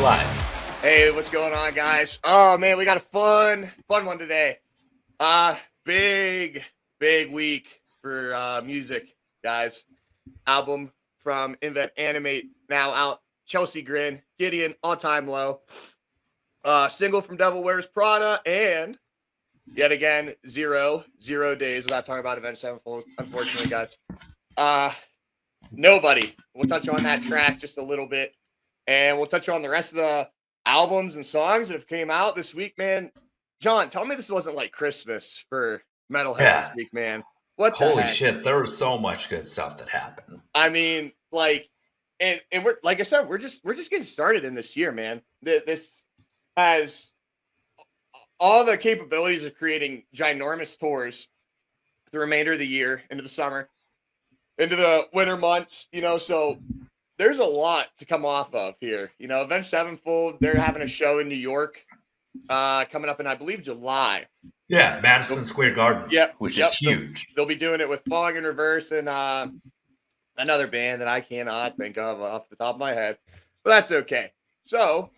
live. Hey, what's going on, guys? Oh man, we got a fun one today. Big week for music, guys. Album from Invent Animate now out. Chelsea Grin, Gideon, All Time Low. Single from Devil Wears Prada, and yet again, zero days without talking about Avenged Sevenfold. Unfortunately, guys. Nobody. We'll touch on that track just a little bit, and we'll touch on the rest of the albums and songs that have came out this week, man. John, tell me this wasn't like Christmas for metalheads this week, man. What the Holy heck? shit, there was so much good stuff that happened. I mean, like, and we're like I said, we're just getting started in this year, man. This has all the capabilities of creating ginormous tours the remainder of the year, into the summer, into the winter months, so there's a lot to come off of here. Avenged Sevenfold, they're having a show in New York coming up in, I believe, July. Yeah, Madison Square Garden, which is huge. They'll be doing it with Fog in Reverse and another band that I cannot think of off the top of my head, but that's okay. So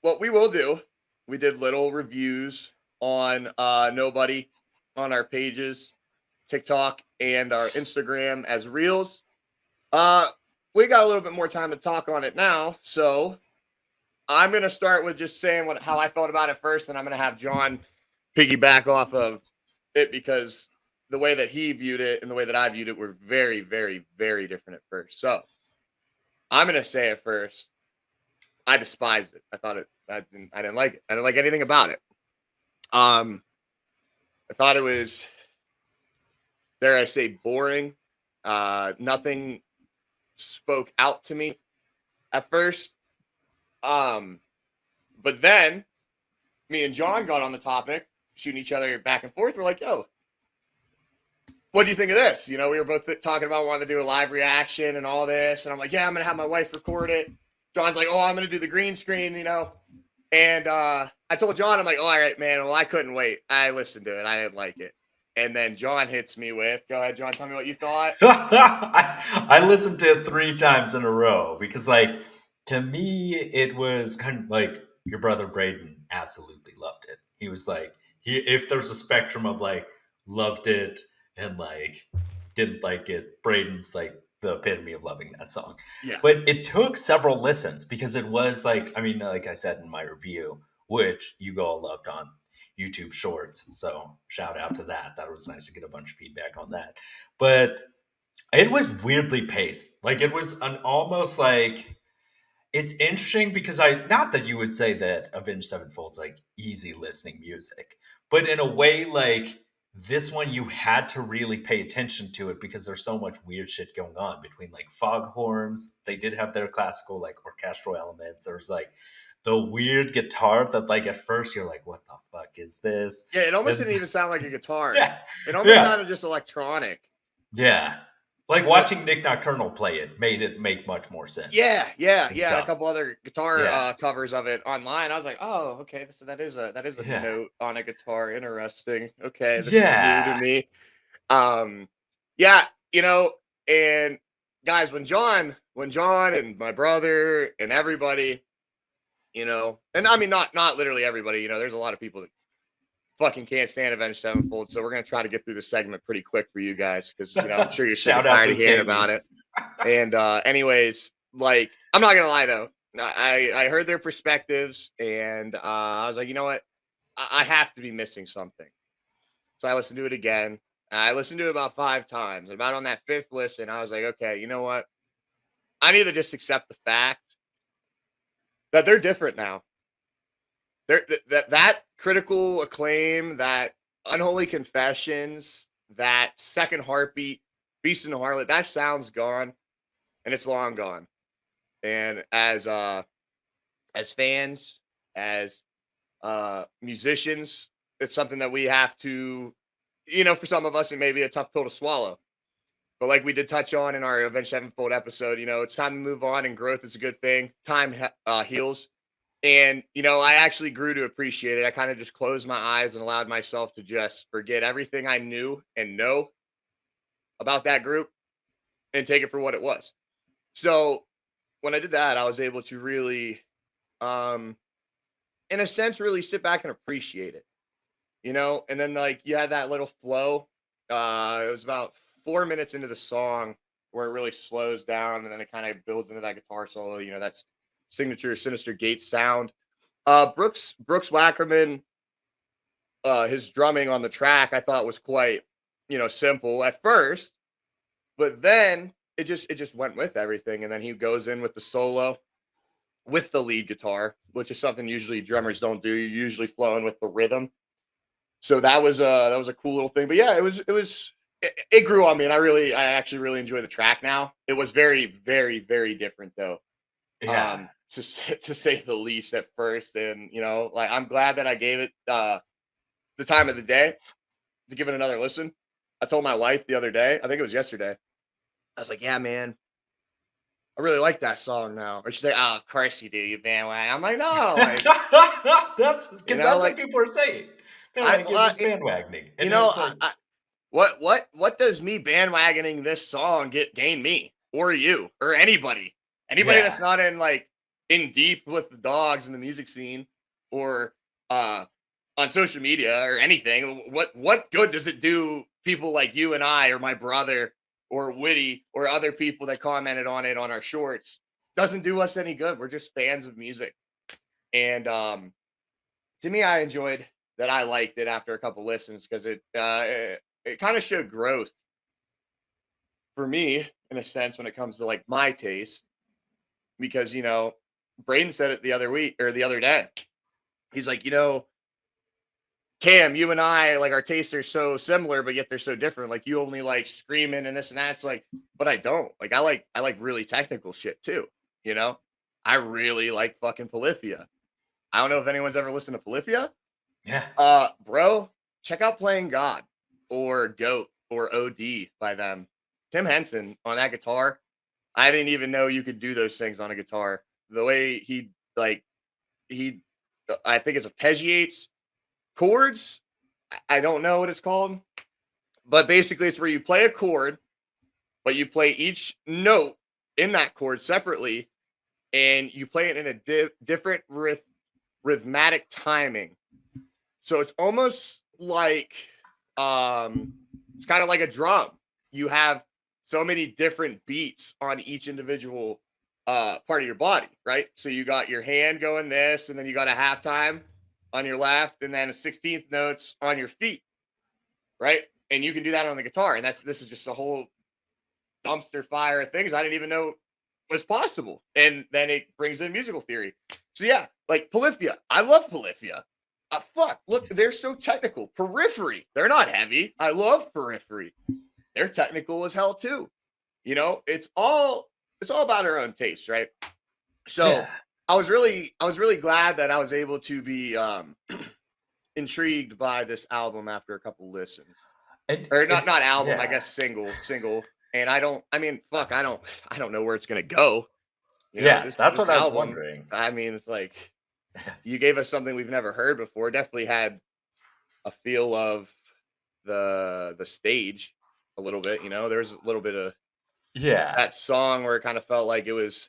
what we will do, we did little reviews on Nobody on our pages, TikTok and our Instagram as Reels. We got a little bit more time to talk on it now, so I'm going to start with just saying how I felt about it first, and I'm going to have John piggyback off of it because the way that he viewed it and the way that I viewed it were very, very, very different at first. So I'm going to say it first. I despised it. I didn't like it. I didn't like anything about it. I thought it was, dare I say, boring. Nothing spoke out to me at first. But then me and John got on the topic, shooting each other back and forth. We're like, yo, what do you think of this? We were both talking about wanting to do a live reaction and all this. And I'm like, yeah, I'm going to have my wife record it. John's like, oh, I'm going to do the green screen, And I told John, I'm like, oh, all right, man. Well, I couldn't wait. I listened to it. I didn't like it. And then John hits me with, go ahead, John, tell me what you thought. I listened to it 3 times in a row because, to me, it was kind of like your brother Braden absolutely loved it. He was like, if there's a spectrum of loved it and didn't like it, Braden's the epitome of loving that song. Yeah. But it took several listens because it was like I said in my review, which you all loved on YouTube Shorts. So shout out to that. That was nice to get a bunch of feedback on that. But it was weirdly paced. It was an almost it's interesting because not that you would say that Avenged Sevenfold's easy listening music, but in a way this one you had to really pay attention to it because there's so much weird shit going on between foghorns. They did have their classical orchestral elements. There's the weird guitar that at first you're like, what the fuck is this? Yeah, it almost didn't even sound like a guitar. Yeah. It almost sounded just electronic. Yeah. Watching Nick Nocturnal play it made it make much more sense. Yeah. And a couple other guitar covers of it online. I was like, oh, okay, that is a note on a guitar. Interesting. Okay, this is new to me. And guys, when John and my brother and everybody, and I mean not literally everybody, there's a lot of people that fucking can't stand Avenged Sevenfold, so we're gonna try to get through the segment pretty quick for you guys because I'm sure you're sick and tired of hearing about it. And anyways, I'm not gonna lie though, I heard their perspectives and I was like, you know what, I have to be missing something. So I listened to it again. I listened to it about 5 times. About on that 5th listen, I was like, okay, you know what, I need to just accept the fact that they're different now. That critical acclaim, that Unholy Confessions, that Second Heartbeat, Beast and the Harlot, that sound's gone, and it's long gone. And as fans, as musicians, it's something that we have to, for some of us, it may be a tough pill to swallow. But like we did touch on in our Avenged Sevenfold episode, it's time to move on, and growth is a good thing. Time heals. And, I actually grew to appreciate it. I kind of just closed my eyes and allowed myself to just forget everything I knew and know about that group and take it for what it was. So when I did that, I was able to really in a sense, really sit back and appreciate it, you know? And then like you had that little flow. It was about 4 minutes into the song where it really slows down and then it kind of builds into that guitar solo, you know, that's signature Sinister Gates sound. Brooks Wackerman, his drumming on the track I thought was quite, you know, simple at first, but then it just went with everything. And then he goes in with the solo with the lead guitar, which is something usually drummers don't do. You're usually flowing with the rhythm. So that was a cool little thing. But yeah, it grew on me, and I actually really enjoy the track now. It was very very very different though, Yeah. to say the least at first. And you know, like I'm glad that I gave it the time of the day to give it another listen. I told my wife the other day, I think it was yesterday. I was like, "Yeah, man, I really like that song now." Or she's like, "Oh, of course you do, you bandwagon." I'm like, "No, like That's you because know, that's what like people are saying. They're like, you're just and bandwagoning, you and know, it's like, what does me bandwagoning this song gain me or you or anybody yeah, that's not in like in deep with the dogs in the music scene or uh on social media or anything? What good does it do people like you and I or my brother or Witty or other people that commented on it on our shorts? Doesn't do us any good. We're just fans of music. And to me, I enjoyed that. I liked it after a couple listens because it kind of showed growth for me in a sense when it comes to like my taste. Because you know, Braden said it the other week or the other day. He's like, you know, Cam, you and I like our tastes are so similar, but yet they're so different. Like you only like screaming and this and that. It's like, but I don't. Like I like really technical shit too. You know, I really like fucking Polyphia. I don't know if anyone's ever listened to Polyphia. yeah, Bro, check out Playing God or Goat or OD by them. Tim Henson on that guitar. I didn't even know you could do those things on a guitar. The way he I think it's arpeggiates chords. I don't know what it's called, but basically it's where you play a chord, but you play each note in that chord separately, and you play it in a different rhythmatic timing. So it's almost like it's kind of like a drum. You have so many different beats on each individual part of your body, right? So you got your hand going this, and then you got a halftime on your left, and then a 16th notes on your feet, right? And you can do that on the guitar. And this is just a whole dumpster fire of things I didn't even know was possible. And then it brings in musical theory. So yeah, like Polyphia. I love Polyphia. Fuck, look, they're so technical. Periphery, they're not heavy. I love Periphery. They're technical as hell too. You know, it's all about our own taste, right? yeah, So I was really glad that I was able to be intrigued by this album after a couple listens. and Or it, not album, I yeah, guess single. And I mean, fuck, I don't know where it's gonna go. You know, yeah. this That's this what I was album, wondering. I mean, it's like you gave us something we've never heard before. Definitely had a feel of the stage a little bit, you know. There's a little bit of Yeah, that song where it kind of felt like it was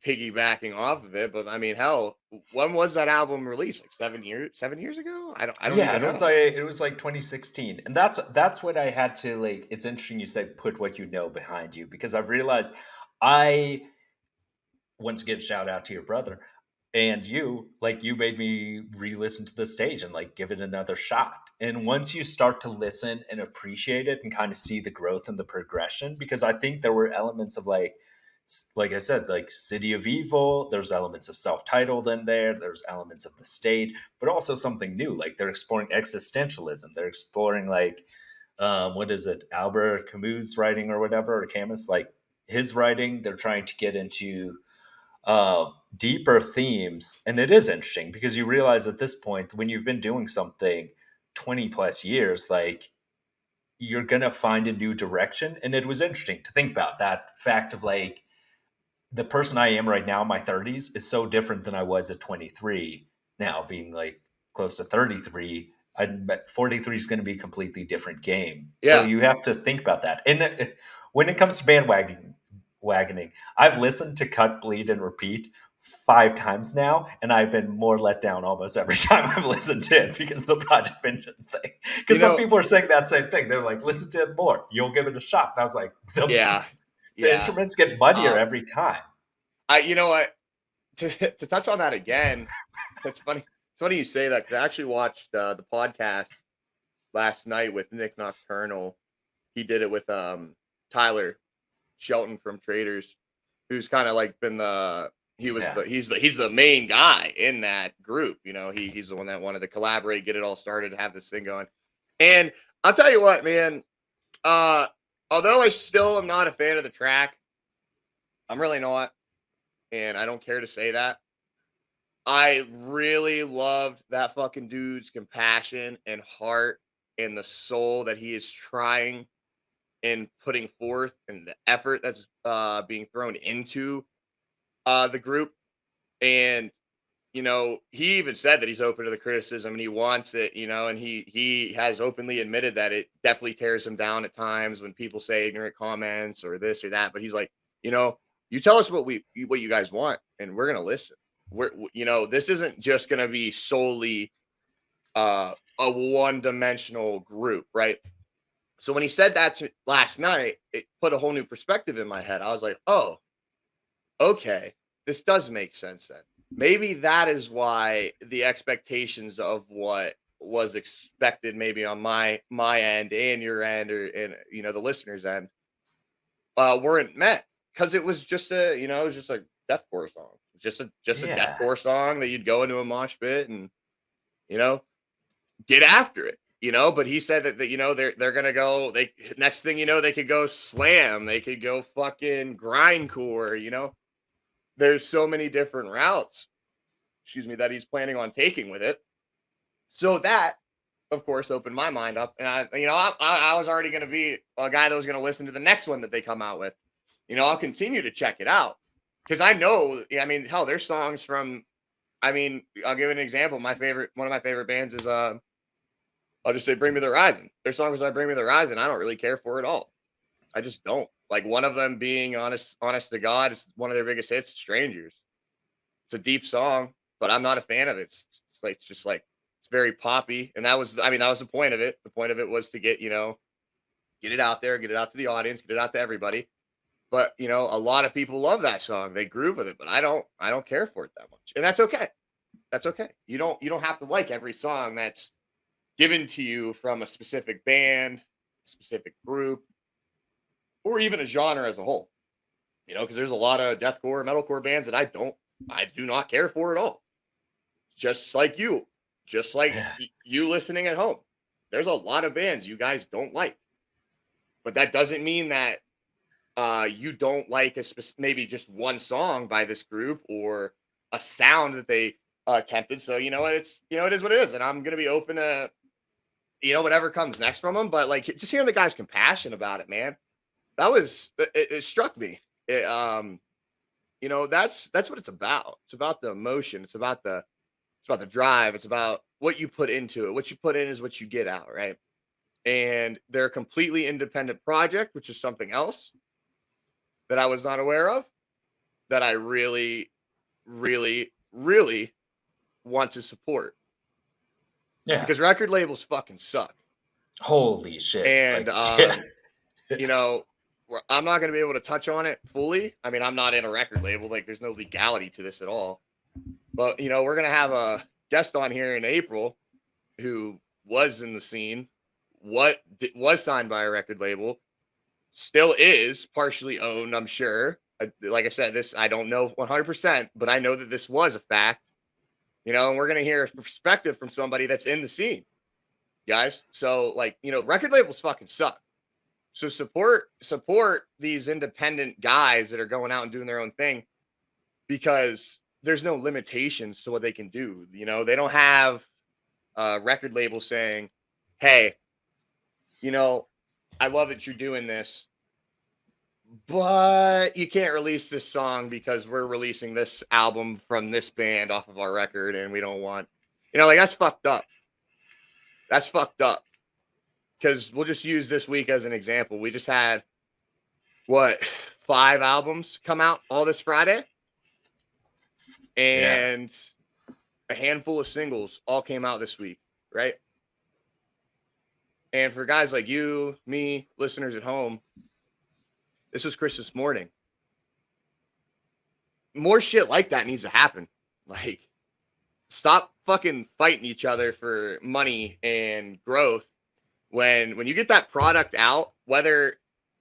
piggybacking off of it. But I mean, hell, when was that album released? Like 7 years ago? I don't yeah. even know. It was like 2016, and that's what I had to like. It's interesting you said put what you know behind you because I've realized I once again shout out to your brother and you like you made me re-listen to the stage and like give it another shot, and once you start to listen and appreciate it and kind of see the growth and the progression, because I think there were elements of like I said, like City of Evil, there's elements of self-titled in there, there's elements of the state, but also something new, like they're exploring existentialism, they're exploring like what is it, Albert Camus writing or whatever, or Camus, like his writing, they're trying to get into deeper themes. And it is interesting because you realize at this point, when you've been doing something 20 plus years, like you're going to find a new direction. And it was interesting to think about that fact of like the person I am right now in my 30s is so different than I was at 23. Now, being like close to 33, I bet 43 is going to be a completely different game. So Yeah. you have to think about that. And when it comes to bandwagoning, I've listened to Cut, Bleed, and Repeat 5 times now, and I've been more let down almost every time I've listened to it because of the Project Vengeance thing. You Because some know, people are saying that same thing. They're like, listen to it more. You'll give it a shot. And I was like, yeah, the yeah. instruments get muddier Um, every time. you know what? To touch on that again, it's funny. It's funny you say that because I actually watched the podcast last night with Nick Nocturnal. He did it with Tyler Shelton from Traders, who's kind of like been the he was Yeah. the he's the main guy in that group. You know, he's the one that wanted to collaborate, get it all started, have this thing going. And I'll tell you what, man. Uh, although I still am not a fan of the track, I'm really not, and I don't care to say that. I really loved that fucking dude's compassion and heart and the soul that he is trying and putting forth and the effort that's being thrown into the group. And you know, he even said that he's open to the criticism and he wants it, you know, and he has openly admitted that it definitely tears him down at times when people say ignorant comments or this or that. But he's like, you know, you tell us what you guys want, and we're gonna listen. You know, this isn't just gonna be solely a one-dimensional group, right? So when he said that last night, it put a whole new perspective in my head. I was like, oh, okay, this does make sense then. Maybe that is why the expectations of what was expected maybe on my end and your end or and you know the listeners end weren't met because it was just a you know it was just a deathcore song. Just a Yeah. deathcore song that you'd go into a mosh pit and you know get after it. You know, but he said that you know they're gonna go they next thing you know they could go slam, they could go fucking grindcore, you know. There's so many different routes, excuse me, that he's planning on taking with it. So that, of course, opened my mind up, and I was already going to be a guy that was going to listen to the next one that they come out with. You know, I'll continue to check it out because I know. I mean, hell, there's songs from. I mean, I'll give an example. One of my favorite bands is I'll just say Bring Me the Horizon. Their songs like Bring Me the Horizon, I don't really care for at all. I just don't. Like one of them being honest to God, it's one of their biggest hits, Strangers. It's a deep song, but I'm not a fan of it. It's just like it's very poppy, and that was I mean that was the point of it. The point of it was to get get it out there, get it out to the audience, get it out to everybody. But you know, a lot of people love that song. They groove with it, but I don't. I don't care for it that much, and that's okay. That's okay. You don't have to like every song that's given to you from a specific band, a specific group, or even a genre as a whole. You know, because there's a lot of deathcore, metalcore bands that I do not care for at all. Just like you, just like Yeah. you listening at home. There's a lot of bands you guys don't like, but that doesn't mean that you don't like maybe just one song by this group or a sound that they attempted. So you know what, it's it is what it is, and I'm gonna be open to whatever comes next from them. But like just hearing the guy's compassion about it, man, it struck me. That's what it's about. It's about the emotion. It's about the drive. It's about what you put into it. What you put in is what you get out, right? And they're a completely independent project, which is something else that I was not aware of that I really, really, really want to support Yeah. because record labels fucking suck. Holy shit. And Like, yeah. you know, I'm not going to be able to touch on it fully. I mean, I'm not in a record label. Like, there's no legality to this at all. But we're going to have a guest on here in April who was in the scene, was signed by a record label, still is partially owned, I'm sure. Like I said, this I don't know 100%, but I know that this was a fact, and we're going to hear a perspective from somebody that's in the scene, guys. So, like, record labels fucking suck. So support these independent guys that are going out and doing their own thing because there's no limitations to what they can do. They don't have a record label saying, hey, I love that you're doing this, but you can't release this song because we're releasing this album from this band off of our record and we don't want, like that's fucked up. That's fucked up. Because we'll just use this week as an example. We just had, what, 5 albums come out all this Friday? Yeah. and a handful of singles all came out this week, right? And for guys like you, me, listeners at home, this was Christmas morning. More shit like that needs to happen. Like, stop fucking fighting each other for money and growth. When you get that product out, whether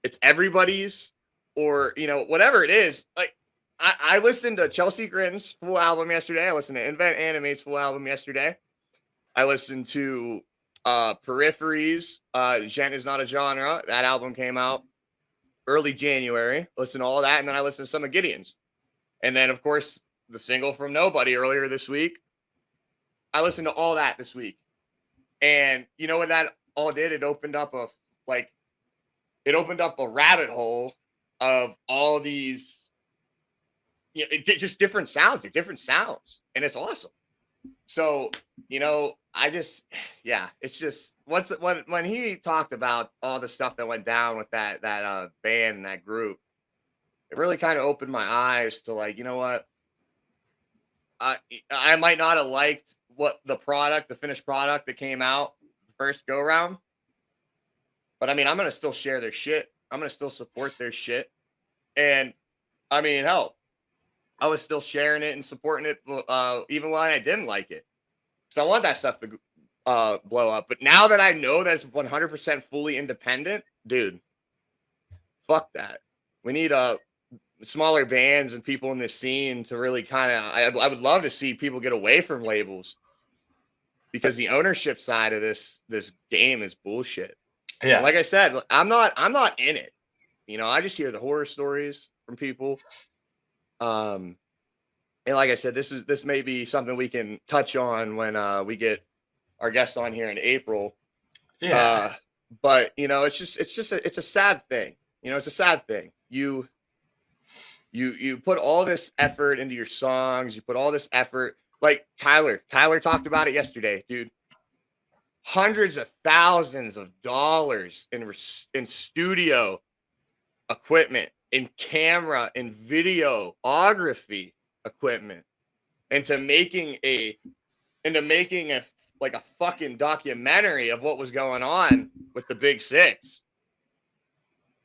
it's everybody's or whatever it is, like I listened to Chelsea Grin's full album yesterday. I listened to Invent Animate's full album yesterday. I listened to Peripheries, Gent is Not a Genre. That album came out early January. Listened to all that, and then I listened to some of Gideon's. And then, of course, the single from Nobody earlier this week. I listened to all that this week. And you know what that all did? It opened up a rabbit hole of all these, just different sounds. They're different sounds. And it's awesome. So, it's just when he talked about all the stuff that went down with that band and that group, it really kind of opened my eyes to, like, you know what? I might not have liked what the finished product that came out the first go round, but I mean, I'm gonna still share their shit. I'm gonna still support their shit, and I mean, hell, I was still sharing it and supporting it, even when I didn't like it, because I want that stuff to blow up. But now that I know that's 100% fully independent, dude, fuck that. We need smaller bands and people in this scene to really kind of. I would love to see people get away from labels, because the ownership side of this game is bullshit. Yeah. And like I said, I'm not in it. I just hear the horror stories from people. And like I said, this may be something we can touch on when we get our guest on here in April. Yeah. But it's a sad thing. It's a sad thing. You put all this effort into your songs. You put all this effort. Like Tyler talked about it yesterday, dude. Hundreds of thousands of dollars in studio equipment, in camera, in videography equipment, into making a like a fucking documentary of what was going on with the Big Six.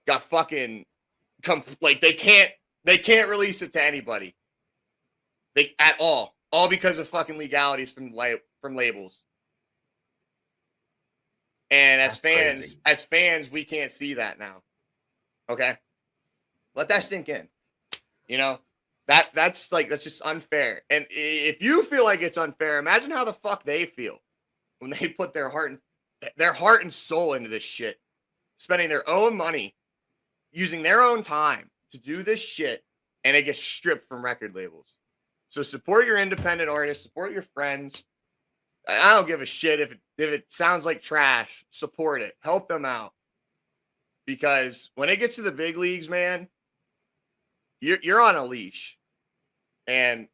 Got fucking like they can't release it to anybody. At all because of fucking legalities from labels. And as fans, we can't see that now. Okay, let that sink in. That's just unfair. And if you feel like it's unfair, imagine how the fuck they feel when they put their heart and soul into this shit, spending their own money, using their own time to do this shit, and it gets stripped from record labels. So support your independent artists, support your friends. I don't give a shit if it sounds like trash. Support it. Help them out. Because when it gets to the big leagues, man, you're on a leash. And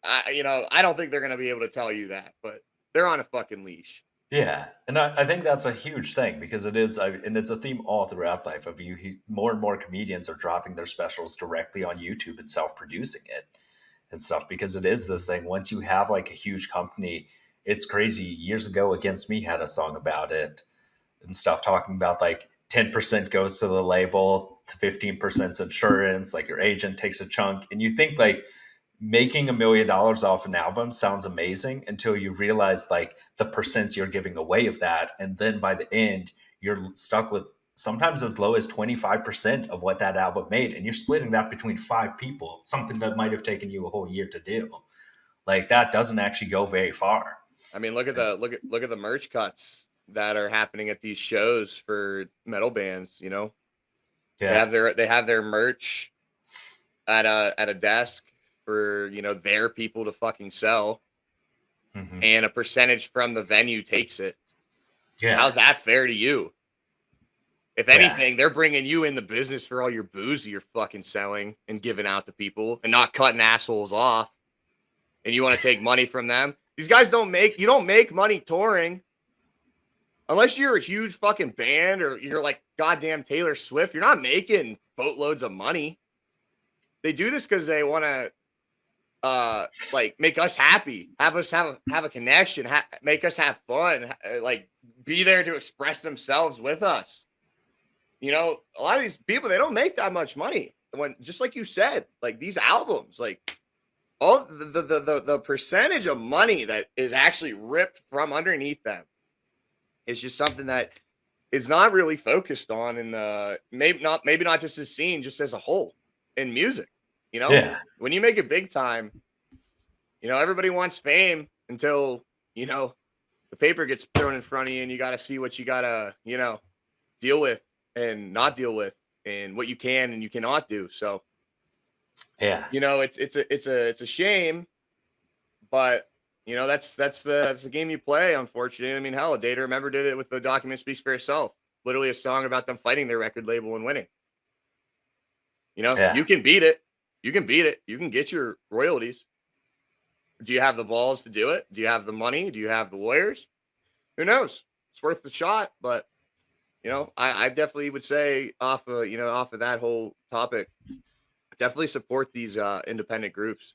I don't think they're going to be able to tell you that, but they're on a fucking leash. Yeah, and I think that's a huge thing, because it is, and it's a theme all throughout life of more and more comedians are dropping their specials directly on YouTube and self-producing it and stuff, because it is this thing. Once you have like a huge company, it's crazy. Years ago, Against Me had a song about it and stuff, talking about like 10% goes to the label, 15% insurance, like your agent takes a chunk, and you think like making $1 million off an album sounds amazing until you realize like the percents you're giving away of that. And then by the end, you're stuck with sometimes as low as 25% of what that album made. And you're splitting that between 5 people, something that might have taken you a whole year to do. Like, that doesn't actually go very far. I mean, look at the merch cuts that are happening at these shows for metal bands. Yeah. They have their merch at a desk for their people to fucking sell, and a percentage from the venue takes it. Yeah. How's that fair to you? If anything, they're bringing you in the business for all your booze you're fucking selling and giving out to people, and not cutting assholes off. And you want to take money from them? These guys don't make money touring. Unless you're a huge fucking band or you're like goddamn Taylor Swift, you're not making boatloads of money. They do this because they want to like make us happy, have us have a connection, make us have fun, like be there to express themselves with us. You know, a lot of these people, they don't make that much money. When, just like you said, like these albums, like all the percentage of money that is actually ripped from underneath them is just something that is not really focused on, and maybe not just as scene, just as a whole in music. You know, Yeah. when you make it big time, you know, everybody wants fame until, you know, the paper gets thrown in front of you and you got to see what you got to, you know, deal with and not deal with, and what you can and you cannot do. So, Yeah. you know, it's a shame, but you know, that's the game you play, unfortunately. I mean, hell, A Day to Remember did it with The Document Speaks for Itself. Literally a song about them fighting their record label and winning. You know, Yeah. you can beat it. You can beat it. You can get your royalties. Do you have the balls to do it? Do you have the money? Do you have the lawyers? Who knows? It's worth the shot, but you know, I definitely would say off of that whole topic, definitely support these independent groups.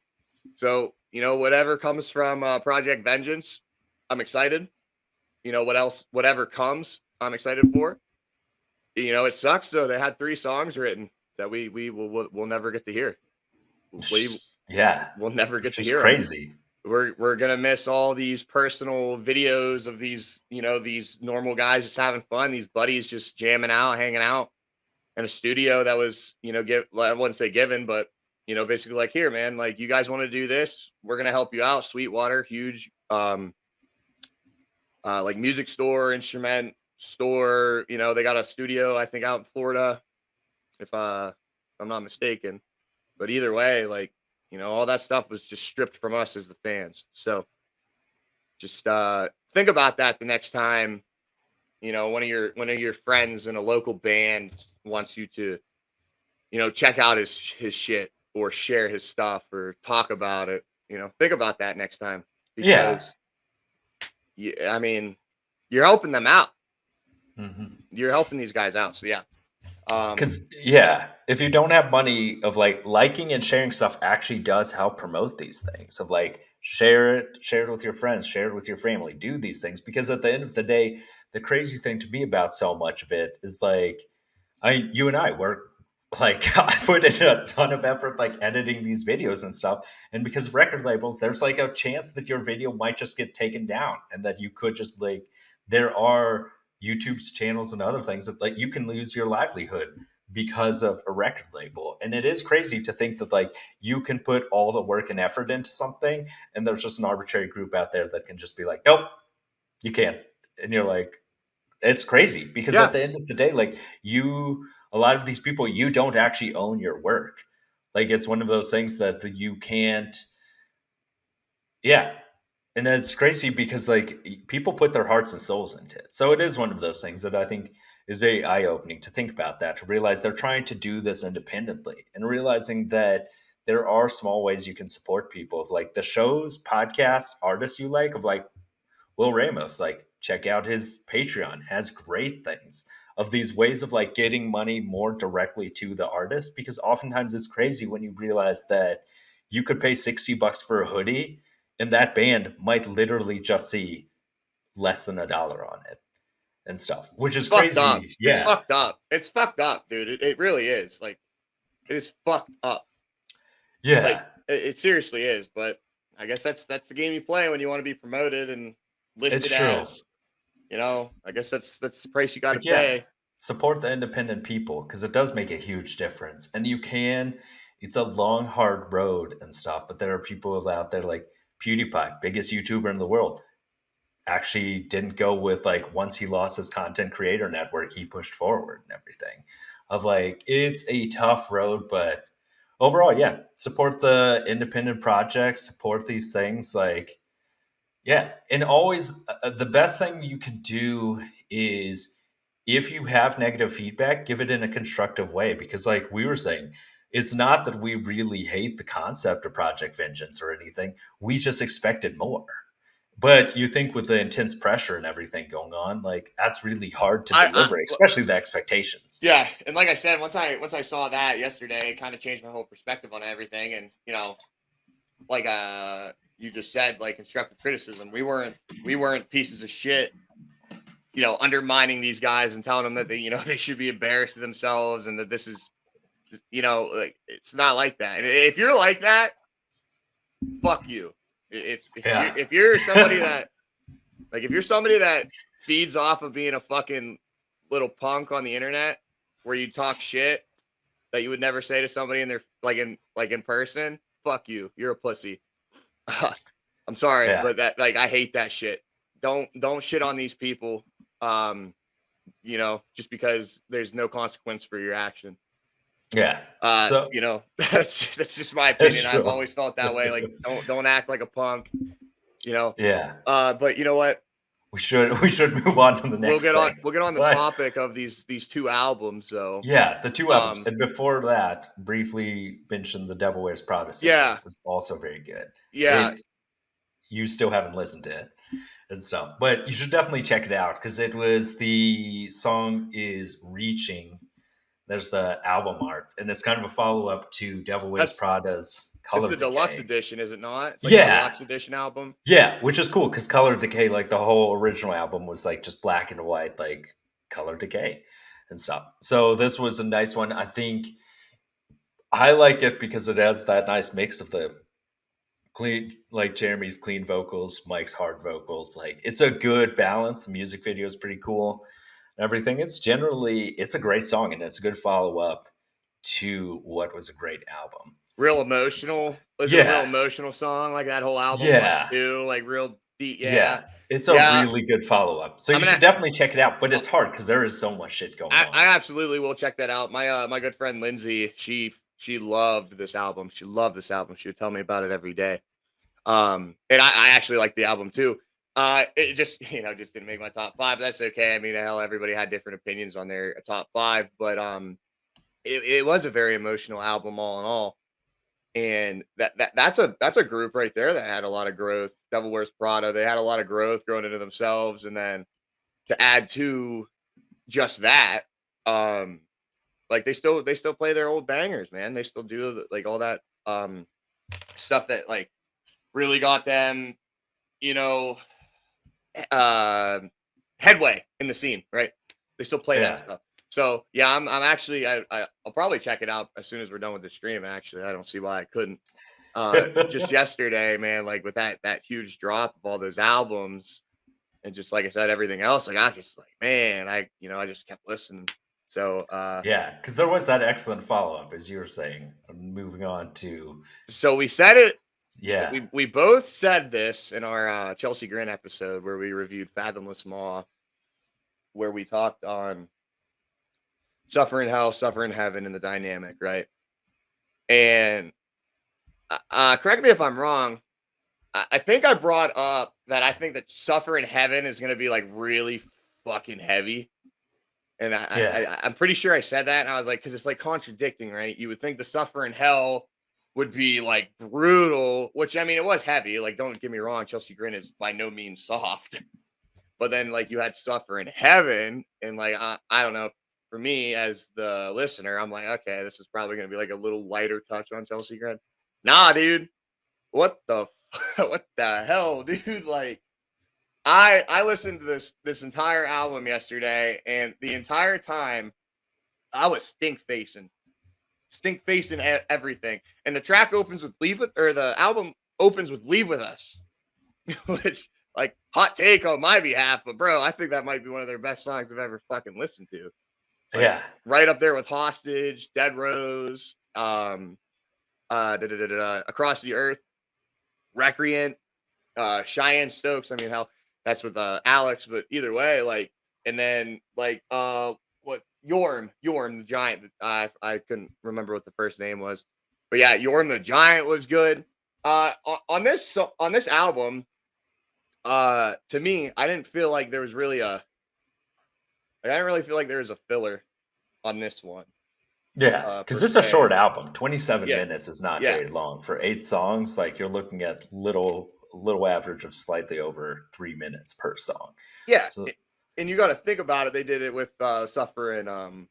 So, you know, whatever comes from Project Vengeance, I'm excited. You know, whatever comes, I'm excited for. You know, it sucks though. They had 3 songs written that we'll never get to hear. It's We just, yeah. will never get It's to just hear them. crazy. We're gonna miss all these personal videos of these, you know, these normal guys just having fun, these buddies just jamming out, hanging out in a studio that was, you know, I wouldn't say given, but you know, basically like, here, man, like you guys want to do this, we're gonna help you out. Sweetwater, huge, like music store, instrument store. You know, they got a studio, I think, out in Florida, if I'm not mistaken. But either way, like, you know, all that stuff was just stripped from us as the fans. So just think about that the next time, you know, one of your friends in a local band wants you to, you know, check out his shit or share his stuff or talk about it. You know, think about that next time, Yeah. because I mean, you're helping them out. Mhm. You're helping these guys out. So yeah. Um Because yeah, if you don't have money, of like liking and sharing stuff actually does help promote these things. Of like share it with your friends, share it with your family, do these things. Because at the end of the day, the crazy thing to me about so much of it is like, you and I were like, I put in a ton of effort like editing these videos and stuff. And because of record labels, there's like a chance that your video might just get taken down, and that you could just like, there are YouTube's channels and other things that like you can lose your livelihood because of a record label. And it is crazy to think that like you can put all the work and effort into something, and there's just an arbitrary group out there that can just be like, nope, you can't. And you're like, it's crazy because at yeah. the end of the day, like a lot of these people, you don't actually own your work. Like it's one of those things that you can't, yeah. And it's crazy because like people put their hearts and souls into it. So it is one of those things that I think is very eye opening to think about that, to realize they're trying to do this independently and realizing that there are small ways you can support people, of like the shows, podcasts, artists you like, of like Will Ramos, like check out his Patreon, has great things of these ways of like getting money more directly to the artist, because oftentimes it's crazy when you realize that you could pay $60 for a hoodie and that band might literally just see less than $1 on it and stuff, which It's is fucked up. crazy. It's Yeah. fucked up. It's fucked up, dude. It really is. Like, it is fucked up. Like, Yeah. it seriously is. But I guess that's the game you play when you want to be promoted and It's listed true. as, you know, I guess that's the price you got to But yeah, pay. support the independent people because it does make a huge difference. And you can, it's a long, hard road and stuff, but there are people out there like PewDiePie, biggest YouTuber in the world, actually didn't go with like, once he lost his content creator network, he pushed forward and everything. Of like, it's a tough road, but overall, yeah, support the independent projects, support these things. Like, yeah, and always the best thing you can do is, if you have negative feedback, give it in a constructive way. Because, like we were saying, it's not that we really hate the concept of Project Vengeance or anything. We just expected more. But you think with the intense pressure and everything going on, like that's really hard to I deliver, especially the expectations. Yeah, and like I said, once I saw that yesterday, it kind of changed my whole perspective on everything. And you know, you just said, like constructive criticism. We weren't pieces of shit, undermining these guys and telling them that they should be embarrassed of themselves and that this is, like it's not like that. And if you're like that, fuck you. Yeah. If you're somebody that if you're somebody that feeds off of being a fucking little punk on the internet where you talk shit that you would never say to somebody in their in person, fuck you. You're a pussy. I'm sorry, Yeah. but that I hate that shit. Don't shit on these people. Just because there's no consequence for your action. Yeah. So That's just my that's opinion. I've true. always felt that way. Like don't act like a punk, Yeah. But you know what? We should move on to the next thing. We'll get on the But topic of these two albums though. yeah, the two albums. Um And before that, briefly mention the Devil Wears Prada single. yeah, It's also very good. yeah. It You still haven't listened to it and stuff, but you should definitely check it out because the song is Reaching. There's the album art, and it's kind of a follow up to Devil Wears That's Prada's It's Color the deluxe Decay. edition, is it not? It's like a Yeah, deluxe edition album. yeah, which is cool because Color Decay, like the whole original album, was like just black and white, like Color Decay and stuff. So this was a nice one. I think I like it because it has that nice mix of the clean, like Jeremy's clean vocals, Mike's hard vocals. Like it's a good balance. The music video is pretty cool and everything. It's a great song and it's a good follow up to what was a great album. Real emotional. Is it a real Yeah, emotional song like that whole album was yeah, too? Like real deep. Yeah, yeah. It's a yeah. really good follow up. So I'm you gonna. should definitely check it out. But it's hard because there is so much shit going I on. absolutely will check that out. My good friend Lindsay, she loved this album. She loved this album. She would tell me about it every day. And I actually like the album too. It just just didn't make my top five. But that's okay. I mean, hell, everybody had different opinions on their top five, but it was a very emotional album all in all. And that's a group right there that had a lot of growth. Devil Wears Prada, they had a lot of growth growing into themselves, and then to add to just that, like they still play their old bangers, man. They still do like all that stuff that like really got them, you know, uh, headway in the scene, right? They still play that Yeah. stuff. So yeah, I'm actually I'll probably check it out as soon as we're done with the stream. Actually, I don't see why I couldn't. Just yesterday, man, like with that huge drop of all those albums, and just like I said, everything else, like I was just like, man, I just kept listening. So Yeah, because there was that excellent follow up, as you were saying. Moving on to so we said it. yeah, We both said this in our Chelsea Grin episode where we reviewed Fathomless Maw, where we talked on Suffer in Hell, Suffer in Heaven, and the dynamic, right? And correct me if I'm wrong. I think I brought up that I think that Suffer in Heaven is going to be like really fucking heavy. And yeah, I'm pretty sure I said that. And I was like, because it's like contradicting, right? You would think the Suffer in Hell would be like brutal, which I mean, it was heavy. Like, don't get me wrong. Chelsea Grin is by no means soft. But then like you had Suffer in Heaven. And like, I don't know. For me as the listener, I'm like, okay, this is probably going to be like a little lighter touch on Chelsea Grin. Nah, dude. What the what the hell, dude? Like I listened to this entire album yesterday, and the entire time I was stink facing everything. And the track opens with Leave With, or the album opens with Leave With Us, which like hot take on my behalf, but bro, I think that might be one of their best songs I've ever fucking listened to. Like yeah, right up there with Hostage, Dead Rose, Across the Earth, Recreant, Cheyenne Stokes. I mean, hell, that's with Alex, but either way, like, and then like what Yorm the Giant. I couldn't remember what the first name was, but yeah, Yorm the Giant was good. On this album, to me, I didn't feel like there was really I didn't really feel like there was a filler on this one. yeah. Because Per it's a se. short album. 27 Yeah, minutes is not yeah, very long for 8 songs. Like you're looking at little average of slightly over 3 minutes per song. yeah. So And you got to think about it. They did it with Suffer and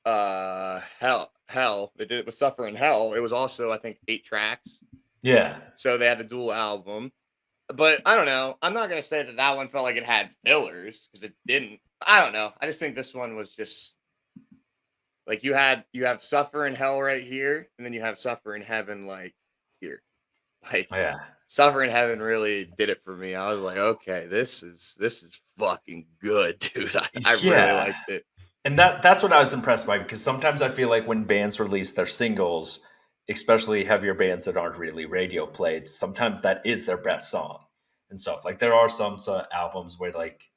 Hell. They did it with Suffer and Hell. It was also I think 8 tracks. Yeah. So they had the dual album. But I don't know. I'm not gonna say that that one felt like it had fillers because it didn't. I don't know. I just think this one was just like you have Suffer in Hell right here, and then you have Suffer in Heaven like here. Like Yeah. Suffer in Heaven really did it for me. I was like, okay, this is fucking good, dude. I really Yeah. liked it. And that's what I was impressed by, because sometimes I feel like when bands release their singles, especially heavier bands that aren't really radio played, sometimes that is their best song and stuff. Like there are some albums where like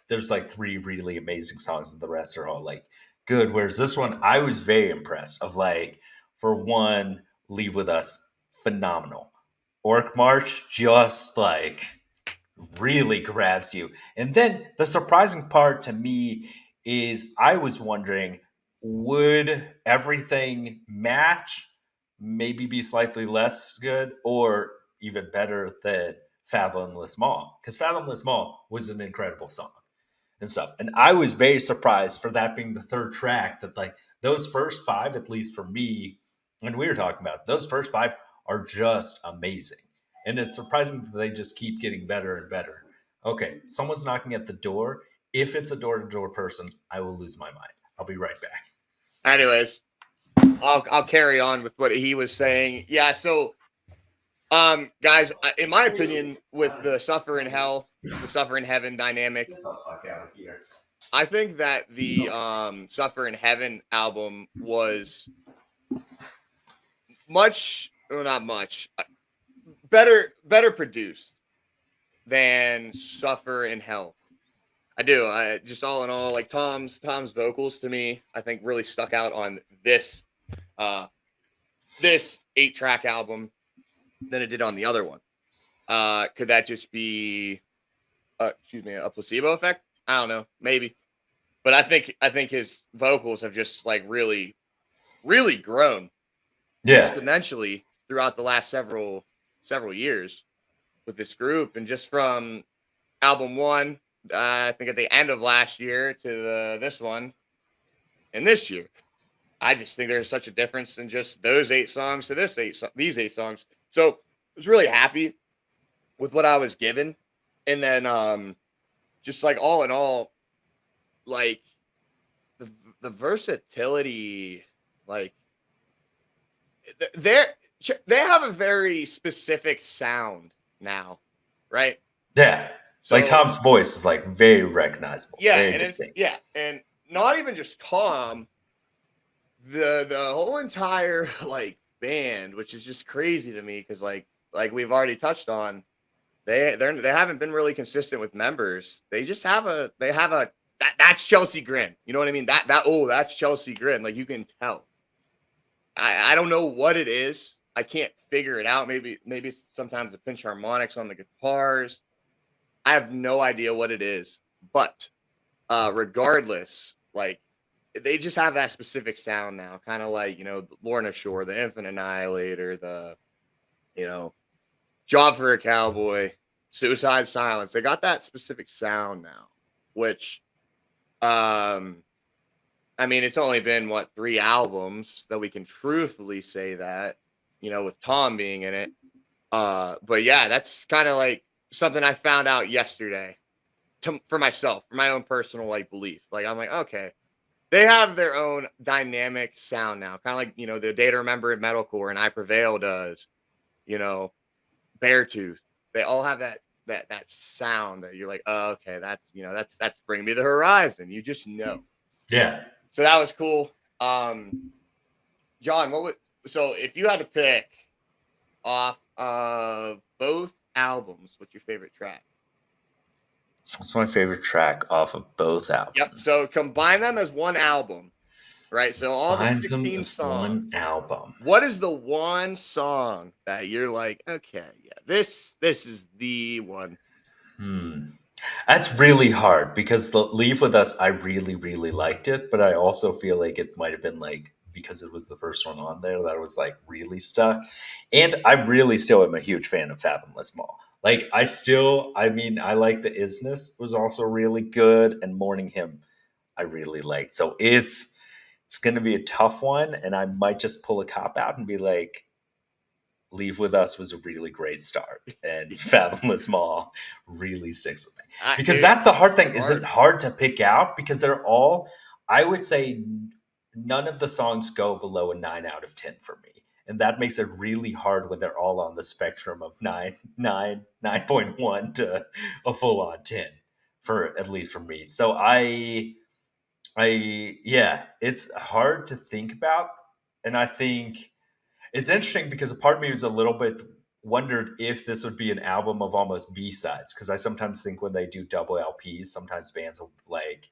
there's like three really amazing songs and the rest are all like good. Whereas this one, I was very impressed of like, for one, Leave With Us, phenomenal. Orc March, just like really grabs you. And then the surprising part to me is I was wondering, would everything match, maybe be slightly less good, or even better than Fathomless Mall? Because Fathomless Mall was an incredible song and stuff. And I was very surprised for that being the third track, that like those first five, at least for me, and we were talking about, those first five are just amazing. And it's surprising that they just keep getting better and better. Okay, someone's knocking at the door. If it's a door to door person, I will lose my mind. I'll be right back. Anyways, I'll carry on with what he was saying. Yeah, so guys, in my opinion, with the Suffer in Hell, the Suffer in Heaven dynamic, Get the fuck out of here. I think that the Suffer in Heaven album was much, well, not much, better produced than Suffer in Hell. I do. I just all in all, like Tom's vocals to me, I think really stuck out on uh this 8-track album than it did on the other one. Could that just be excuse me, a placebo effect? I don't know, maybe. But I think his vocals have just like really grown Yeah. exponentially throughout the last several years with this group, and just from album one, I think at the end of last year to this one and this year, I just think there's such a difference in just those 8 songs to these 8 songs. So I was really happy with what I was given, and then just like all in all, like the versatility, like they're they have a very specific sound now, right? Yeah. Like So Tom's voice is like very recognizable, yeah, very and it's distinct. yeah, and not even just Tom, the whole entire like band, which is just crazy to me because like we've already touched on, they haven't been really consistent with members. They have a that's Chelsea Grin. You know what I mean? That's Chelsea Grin. Like you can tell. I don't know what it is. I can't figure it out. Maybe sometimes the pinch harmonics on the guitars. I have no idea what it is. But regardless, like they just have that specific sound now, kind of like, Lorna Shore, the Infant Annihilator, the, you know, Job for a Cowboy, Suicide Silence. They got that specific sound now, which, um, I mean, it's only been what 3 albums that we can truthfully say that, with Tom being in it. But yeah, that's kind of like something I found out yesterday for myself, for my own personal like belief. Like I'm like, okay, they have their own dynamic sound now, kind of like the Day to Remember in Metalcore and I Prevail does. You know, Beartooth. They all have that sound that you're like, oh, okay, that's Bring Me the Horizon. You just know. Yeah. So that was cool. John, so if you had to pick off of both albums, what's your favorite track? What's my favorite track off of both Yep. So albums? combine them as one album, right? So all the Find them 16 as one songs. album. What is the one song that you're like, okay, yeah, this is the one? Hmm. That's really hard because the Leave With Us, I really, really liked it, but I also feel like it might have been like, because it was the first one on there, that I was like really stuck. And I really still am a huge fan of Fathomless Mall. Like I mean, I like the Isness was also really good, and Morning Hymn I really liked. So it's gonna be a tough one, and I might just pull a cop out and be like, Leave With Us was a really great start, and Fathomless Maw really sticks with me. Because Dude, that's the hard thing, it's is hard. it's hard to pick out because they're all, I would say, none of the songs go below a 9 out of 10 for me. And that makes it really hard when they're all on the spectrum of 9.1 to a full on 10, for at least for me. So yeah, it's hard to think about. And I think it's interesting because a part of me was a little bit wondered if this would be an album of almost B-sides. Because I sometimes think when they do double LPs, sometimes bands will like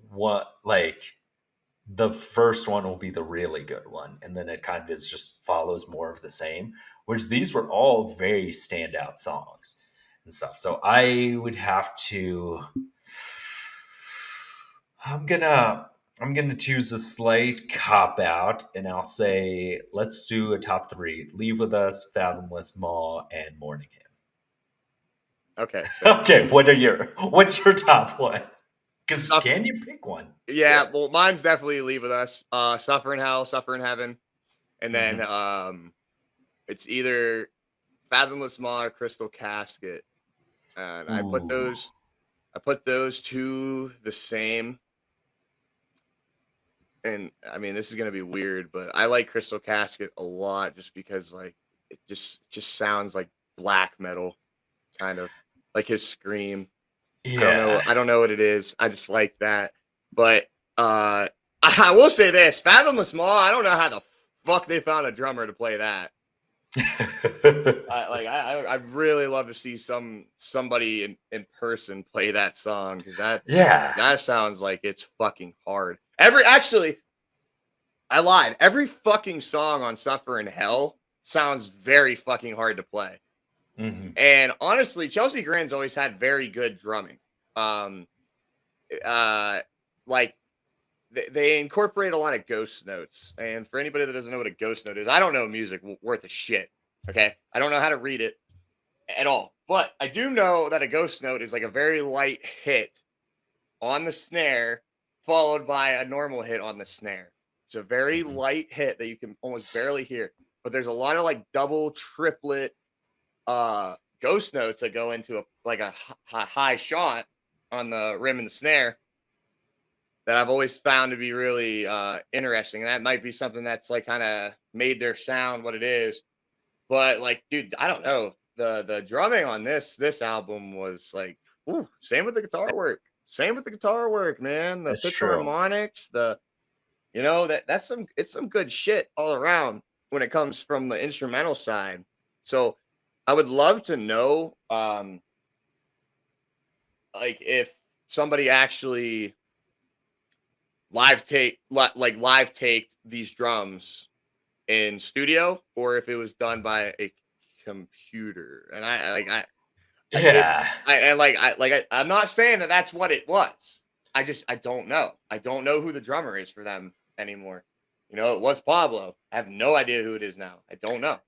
what like the first one will be the really good one, and then it kind of is just follows more of the same. Whereas these were all very standout songs and stuff. So I would have to. I'm gonna I'm gonna choose a slight cop out, and I'll say let's do a top three: Leave With Us, Fathomless Maw, and Morning Okay, Hymn. fair. Okay, what's your top one? Because Stuff. can you pick one? Yeah, Yeah. well, mine's definitely Leave With Us. Suffer in Hell, Suffer in Heaven, and then Hmm. it's either Fathomless Maw or Crystal Casket, and Ooh. I put those two the same. And I mean, this is gonna be weird, but I like Crystal Casket a lot just because like it just sounds like black metal, kind of like his scream. Yeah. I don't know what it is. I just like that. But I will say this: Fathomless Maw. I don't know how the fuck they found a drummer to play that. I really love to see somebody in person play that song because Yeah. that sounds like it's fucking hard. Actually, I lied. Every fucking song on Suffer in Hell sounds very fucking hard to play. Hmm. And honestly, Chelsea Grin's always had very good drumming. Um, uh, like they incorporate a lot of ghost notes. And for anybody that doesn't know what a ghost note is, I don't know music worth a shit. Okay, I don't know how to read it at all, but I do know that a ghost note is like a very light hit on the snare, followed by a normal hit on the snare. It's a very Hmm. light hit that you can almost barely hear, but there's a lot of like double, triplet ghost notes that go into a high shot on the rim and the snare that I've always found to be really interesting. And that might be something that's like kind of made their sound what it is. But like, dude, I don't know. The drumming on this album was like, ooh, same with the guitar work. Same with the guitar work, man. The That's pitch true. harmonics, that's some good shit all around when it comes from the instrumental side. So I would love to know like if somebody actually live take these drums in studio or if it was done by a computer. And I if Yeah. I and I'm not saying that that's what it was. I don't know. I don't know who the drummer is for them anymore. It was Pablo. I have no idea who it is now. I don't know.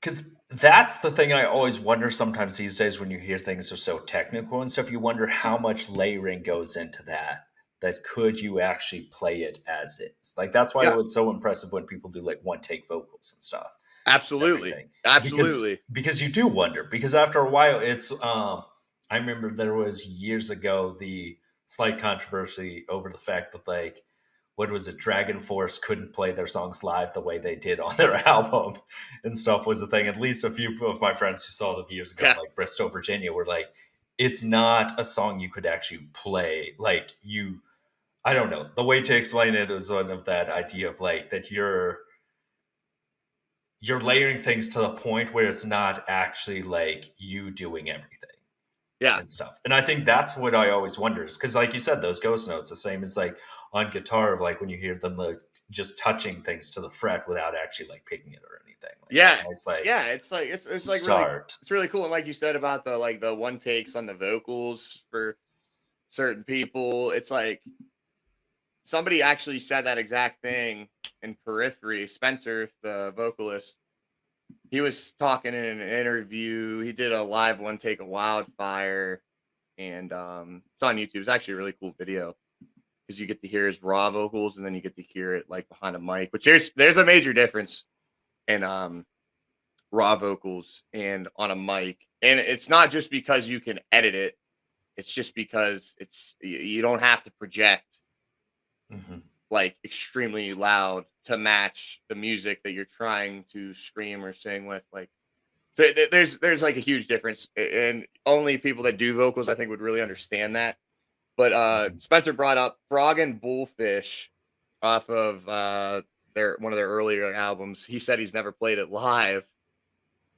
Because that's the thing I always wonder sometimes these days when you hear things are so technical and stuff, you wonder how much layering goes into that. That could you actually play it as is? Like, that's why Yeah, it's so impressive when people do like one take vocals and stuff and absolutely. everything. Absolutely. Because you do wonder, because after a while it's I remember there was years ago the slight controversy over the fact that like what was it, Dragon Force couldn't play their songs live the way they did on their album and stuff was a thing. At least a few of my friends who saw them years ago, Yeah. like Bristow, Virginia, were like, it's not a song you could actually play. Like you, I don't know. The way to explain it is one of that idea of like that you're layering things to the point where it's not actually like you doing everything Yeah. and stuff. And I think that's what I always wonder is because, like you said, those ghost notes, the same as like on guitar, of like when you hear them like just touching things to the fret without actually like picking it or anything. Like Yeah. that nice like Yeah, it's like really start. it's really cool. And like you said about the one takes on the vocals for certain people, it's like somebody actually said that exact thing in Periphery. Spencer, the vocalist, he was talking in an interview. He did a live one take of Wildfire, and it's on YouTube. It's actually a really cool video because you get to hear his raw vocals and then you get to hear it like behind a mic. Which there's a major difference in raw vocals and on a mic. And it's not just because you can edit it. It's just because you don't have to project Mhm. like extremely loud to match the music that you're trying to scream or sing with. Like, so there's like a huge difference, and only people that do vocals I think would really understand that. But Mhm. Spencer brought up Frog and Bullfish off of their one of their earlier albums. He said he's never played it live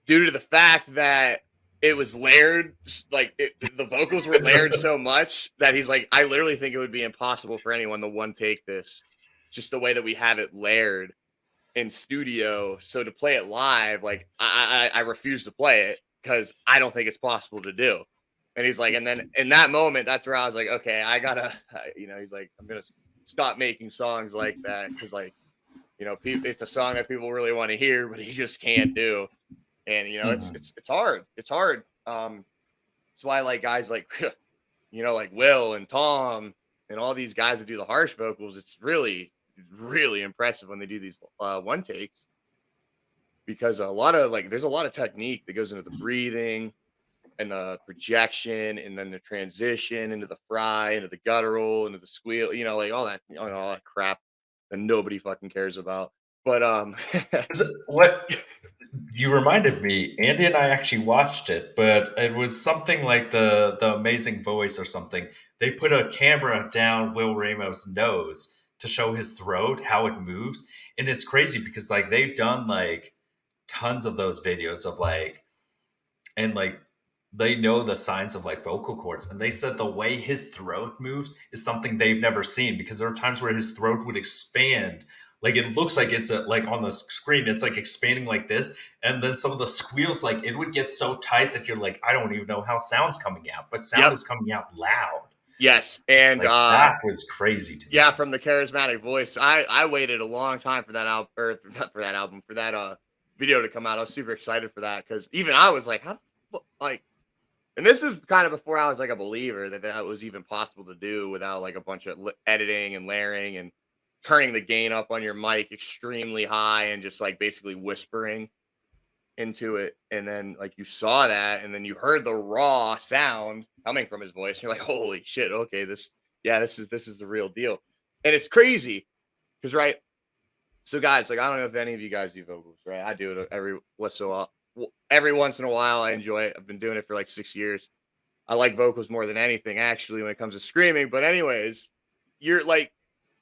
due to the fact that it was layered, like the vocals were layered so much that he's like, I literally think it would be impossible for anyone to one take this, just the way that we have it layered in studio. So to play it live, like I refuse to play it because I don't think it's possible to do. And he's like, and then in that moment, that's where I was like, okay, I gotta, he's like, I'm gonna stop making songs like that because like, it's a song that people really want to hear, but he just can't do. And Mhm. it's hard. It's hard. That's why I like guys like like Will and Tom and all these guys that do the harsh vocals. It's really impressive when they do these one takes because a lot of like there's a lot of technique that goes into the breathing and the projection and then the transition into the fry, into the guttural, into the squeal, like all that, all that crap that nobody fucking cares about. But What you reminded me, Andy and I actually watched it, but it was something like the Amazing Voice or something. They put a camera down Will Ramos' nose to show his throat, how it moves, and it's crazy because like they've done like tons of those videos of like and like they know the signs of like vocal cords, and they said the way his throat moves is something they've never seen because there are times where his throat would expand, like it looks like it's like on the screen it's like expanding like this, and then some of the squeals like it would get so tight that you're like, I don't even know how sound's coming out, but sound yep, is coming out loud. yes, and Like that was crazy to yeah, me. from the charismatic voice. I waited a long time for that album, or for that album, for that video to come out. I was super excited for that because even I was like, how like, and this is kind of before I was like a believer that that was even possible to do without like a bunch of editing and layering and turning the gain up on your mic extremely high and just like basically whispering into it. And then like you saw that and then you heard the raw sound coming from his voice. You're like, holy shit, okay, this is the real deal. And it's crazy because right. So guys, like I don't know if any of you guys do vocals, right? I do it every once in a while. I enjoy it. I've been doing it for like 6 years. I like vocals more than anything, actually, when it comes to screaming. But anyways, you're like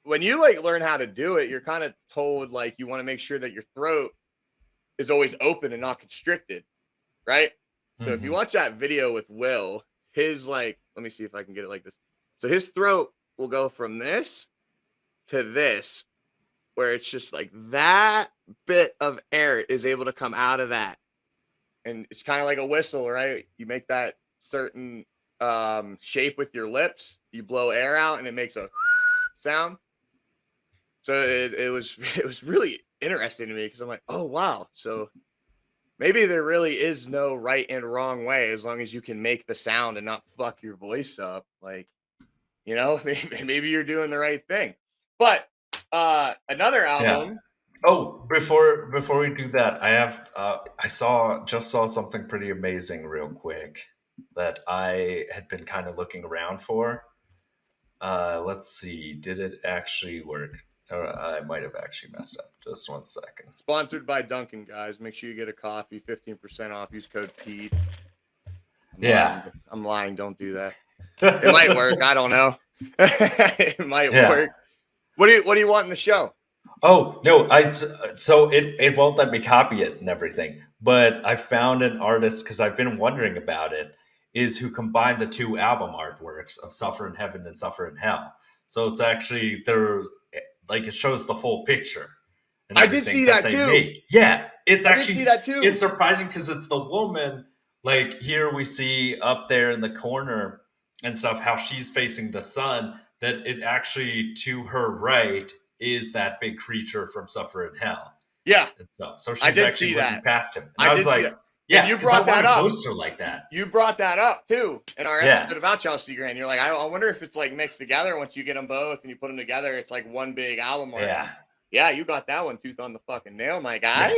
when you like learn how to do it, you're kind of told like you want to make sure that your throat is always open and not constricted, right? So if you Mhm. watch that video with Will, his like, let me see if I can get it like this. So his throat will go from this to this, where it's just like that bit of air is able to come out of that. And it's kind of like a whistle, right? You make that certain shape with your lips, you blow air out and it makes a sound. So it was it was really interesting to me because I'm like, oh wow. So maybe there really is no right and wrong way as long as you can make the sound and not fuck your voice up. Like, maybe you're doing the right thing. But another Yeah. album. Oh, before we do that, I have I saw something pretty amazing real quick that I had been kind of looking around for. Let's see, did it actually work? I might have actually messed up. Just one second. Sponsored by Dunkin', guys. Make sure you get a coffee, 15% off. Use code Pete. I'm Yeah. lying. I'm lying. Don't do that. It might work. I don't know. It might Yeah. work. What do you want in the show? Oh no, so it won't let me copy it and everything. But I found an artist because I've been wondering about it. Is who combined the two album artworks of Suffer in Heaven and Suffer in Hell. So it's actually they're like it shows the full picture and I did everything see that that they too. make. Yeah, it's I did see actually that too. it's surprising because it's the woman. Like here we see up there in the corner and stuff how she's facing the sun. That it actually to her right is that big creature from Suffer in Hell Yeah, and stuff. So I she's did actually see looking that. past him, and I I was did see like, that. And yeah, you because I brought want that a up. poster like that. You brought that up too in our Yeah, episode about Chelsea Grin. You're like, I wonder if it's like mixed together once you get them both and you put them together. It's like one big album art. yeah, Yeah, you got that one tooth on the fucking nail, my yeah. guy.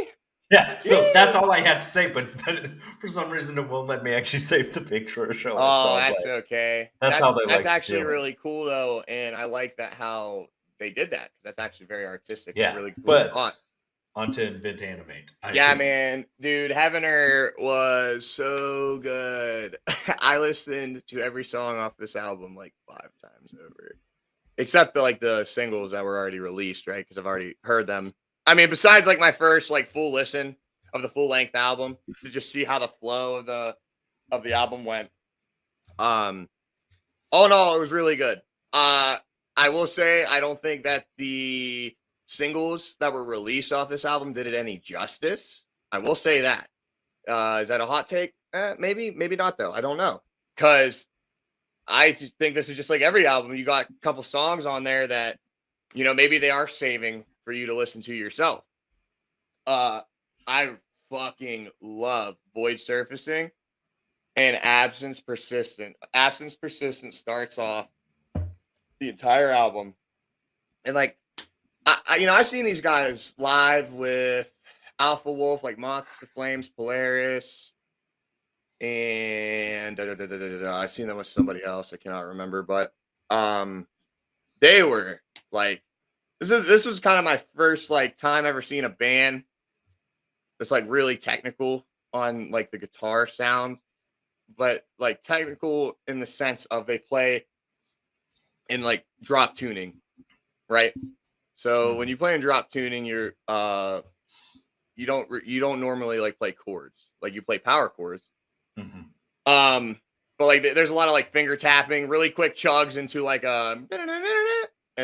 Yeah, so that's all I had to say, but then for some reason it won't let me actually save the picture or show it. So Oh, I was that's like, okay. that's how That's they that's like to actually do it. really cool though, and I like that how they did that. That's actually very artistic and a Yeah, really cool but thought. onto Invent Animate. I Yeah, see. man, dude, Having Her was so good. I listened to every song off this album like 5 times over, except the singles that were already released, right? Because I've already heard them. I mean, besides like my first like full listen of the full length album to just see how the flow of the album went. Um, All in all, it was really good. I will say I don't think that the singles that were released off this album did it any justice. I will say that. Is that a hot take? Maybe, maybe not though. I don't know. Because I just think this is just like every album. You got a couple songs on there that, maybe they are saving for you to listen to yourself. Uh, I fucking love Void Surfacing and Absence Persistent. Absence Persistent starts off the entire album. And like, I've seen these guys live with Alpha Wolf, like Moths to Flames, Polaris, and I've seen them with somebody else. I cannot remember, but um, they were like, this was kind of my first like time ever seeing a band that's like really technical on like the guitar sound, but like technical in the sense of they play in like drop tuning, right? So when Mhm, you play in drop tuning, you don't normally like play chords, like you play power chords. mhm, Um, but like there's a lot of like finger tapping, really quick chugs into like and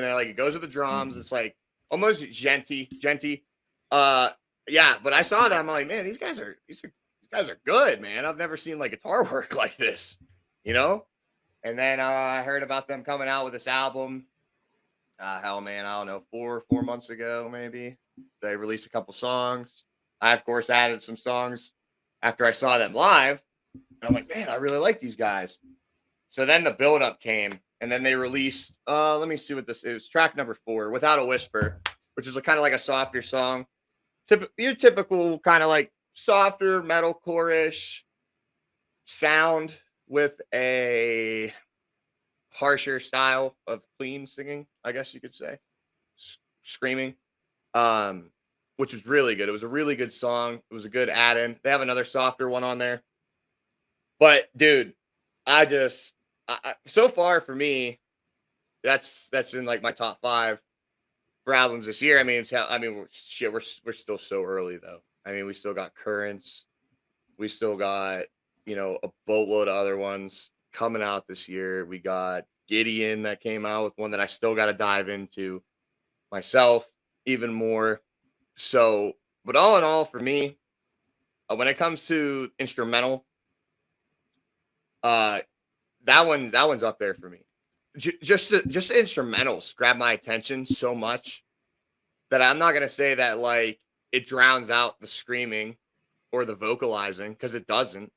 then like it goes with the drums. mhm. It's like almost genty. Uh, yeah. But I saw that, I'm like, man, these guys are good, man. I've never seen like guitar you like this, you know. And then I heard about them coming out with this album. Hell, man, I don't know, 4 months ago, maybe they released a couple songs. I, of course, added some songs after I saw them live, and I'm like, man, I really like these guys. So then the build up came, and then they released. Let me see what this is. Track number 4, "Without a Whisper," which is kind of like a softer song. Your typical kind of like softer metalcore-ish sound with a harsher style of clean singing, I guess you could say, screaming. um, which was really good. It was a really good song. It was a good add-in. They have another softer one on there, but dude, I just so far for me, that's in like my top 5 for albums this year. I mean, shit, we're still so early though. I mean, we still got Currents, we still got a boatload of other ones coming out this year. We got Gideon that came out with one that I still got to dive into myself even more. So, but all in all, for me, when it comes to instrumental, uh, that one's up there for me. Just the instrumentals grab my attention so much that I'm not gonna say that like it drowns out the screaming or the vocalizing because it doesn't.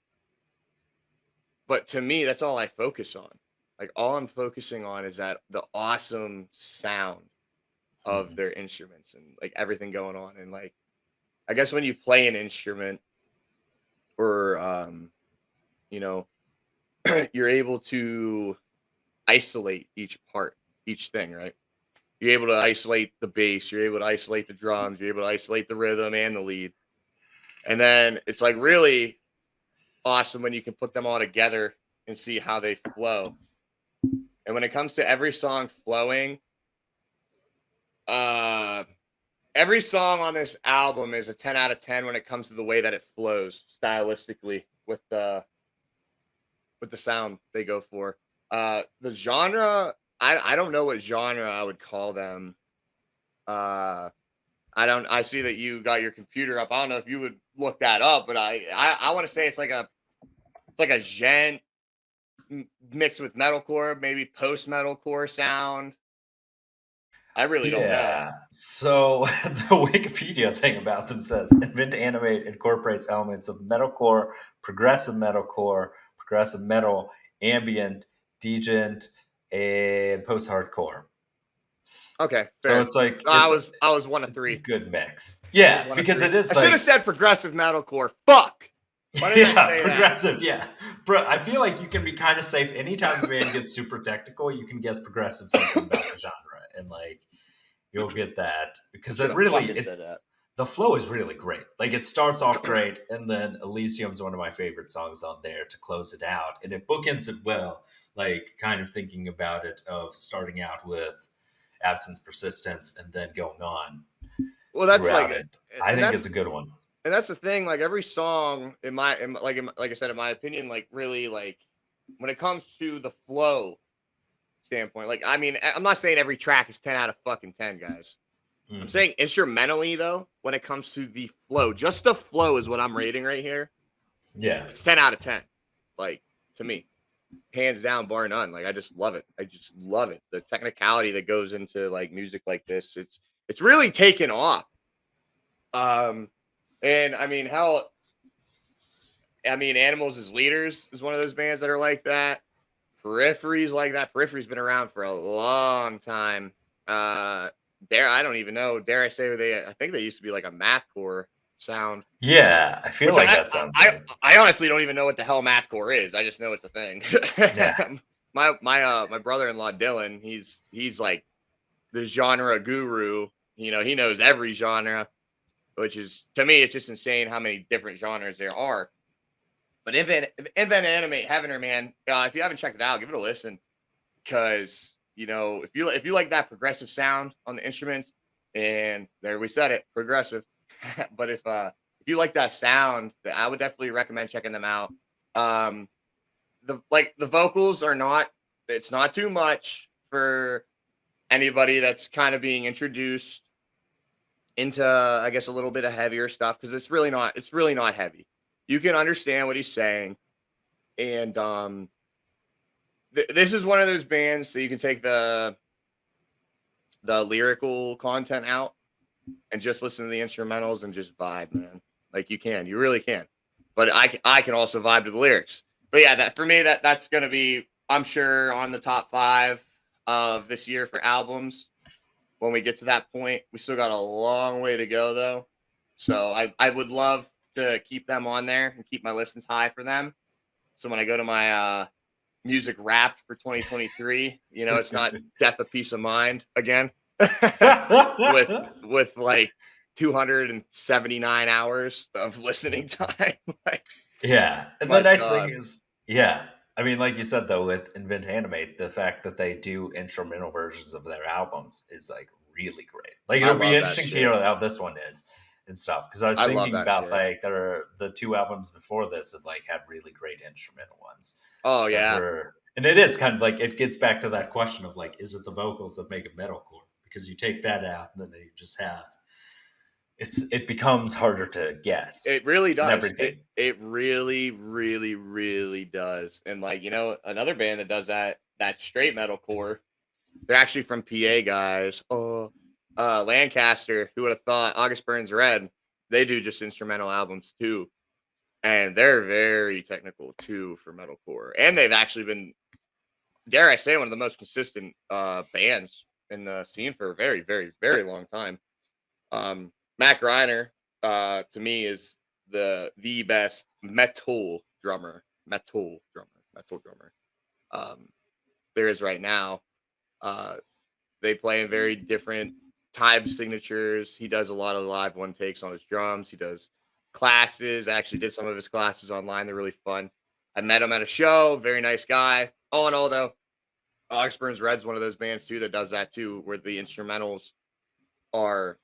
But to me, that's all I focus on. Like all I'm focusing on is that the awesome sound of Mhm. their instruments and like everything going on. And like I guess when you play an instrument or you know you're able to isolate each part, each thing, right? You're able to isolate the bass, you're able to isolate the drums, you're able to isolate the rhythm and the lead. And then it's like really awesome when you can put them all together and see how they flow. And when it comes to every song flowing, uh every song on this album is a 10 out of 10 when it comes to the way that it flows stylistically with the sound they go for. The genre, I don't know what genre I would call them. Uh, I see that you got your computer up. I don't know if you would look that up, but I want to say it's like a gen mixed with metalcore, maybe post metalcore sound. I really don't know. Yeah. So the Wikipedia thing about them says Invent Animate incorporates elements of metalcore, progressive metal, ambient, degent, and post-hardcore. Okay, So fair. it's like I was one of it's a three. good mix. I was Yeah, one of because three. it is I should have like said progressive metalcore. Fuck. Why didn't I yeah, say that? progressive. Yeah, bro. I feel like you can be kind of safe anytime the band gets super technical. You can guess progressive something about the genre, and like you'll get that because Should it have really fucking said that. the flow is really great. Like it starts off great, and then Elysium's one of my favorite songs on there to close it out, and it bookends it well. Like kind of thinking about it of starting out with absence, persistence, and then going on Well, that's like, throughout it. I and think it's a good one. that's the thing. Like every song, like I said, in my opinion, like really, like when it comes to the flow standpoint, like I mean, I'm not saying every track is 10 out of fucking 10, guys. I'm Mhm. saying instrumentally though, when it comes to the flow, just the flow is what I'm rating right here. Yeah, It's 10 out of 10. Like to me, hands down, bar none. Like I just love it. I just love it. The technicality that goes into like music like this, it's really taken off. Um, and I mean, Animals as Leaders is one of those bands that are like that. Periphery's like that. Periphery's been around for a long time. Uh, I don't even know. Dare I say I think they used to be like a mathcore sound, yeah. I feel which like that sounds right. I honestly don't even know what the hell mathcore is. I just know it's a thing. Yeah, My brother-in-law Dylan, he's like the genre guru. You know, he knows every genre, which is to me, it's just insane how many different genres there are. But Invent Animate, Heaven or Man, if you haven't checked it out, give it a listen because if you like that progressive sound on the instruments, and there we said it, progressive. But if you like that sound, I would definitely recommend checking them out. Um, the vocals are not, it's not too much for anybody that's kind of being introduced into, I guess, a little bit of heavier stuff because it's really not heavy. You can understand what he's saying, and this is one of those bands that you can take the lyrical content out and just listen to the instrumentals and just vibe, man. Like you really can. But I can also vibe to the lyrics. But yeah, that for me that's gonna be, I'm sure, on the top 5 of this year for albums. When we get to that point, we still got a long way to go though. So I would love to keep them on there and keep my listens high for them. So when I go to my music wrapped for 2023, it's not Death of Peace of Mind again. with like 279 hours of listening time. Like, yeah. And the my nice thing God. is, yeah. I mean, like you said though, with Invent Animate, the fact that they do instrumental versions of their albums is like really great. Like I it'll be love that interesting to hear shit. how this one is and stuff. Because I was I love thinking that about shit. like there are the 2 albums before this have like had really great instrumental ones Oh that yeah. were, and it is kind of like it gets back to that question of like, is it the vocals that make it metalcore? Because you take that out, and then you just have it becomes harder to guess It really and does. It everything. it really, really, really does. And like, another band that does that straight metalcore, they're actually from PA, guys. Oh, Lancaster, who would have thought? August Burns Red. They do just instrumental albums too. And they're very technical too for metalcore. And they've actually been, dare I say, one of the most consistent bands in the scene for a very, very, very long time. Matt Greiner, to me, is the best metal drummer there is right now. Uh, they play in very different type signatures. He does a lot of live one takes on his drums. He does classes. I actually did some of his classes online. They're really fun. I met him at a show. Very nice guy. All in all, though, Alex Burns Red's one of those bands too that does that too, where the instrumentals are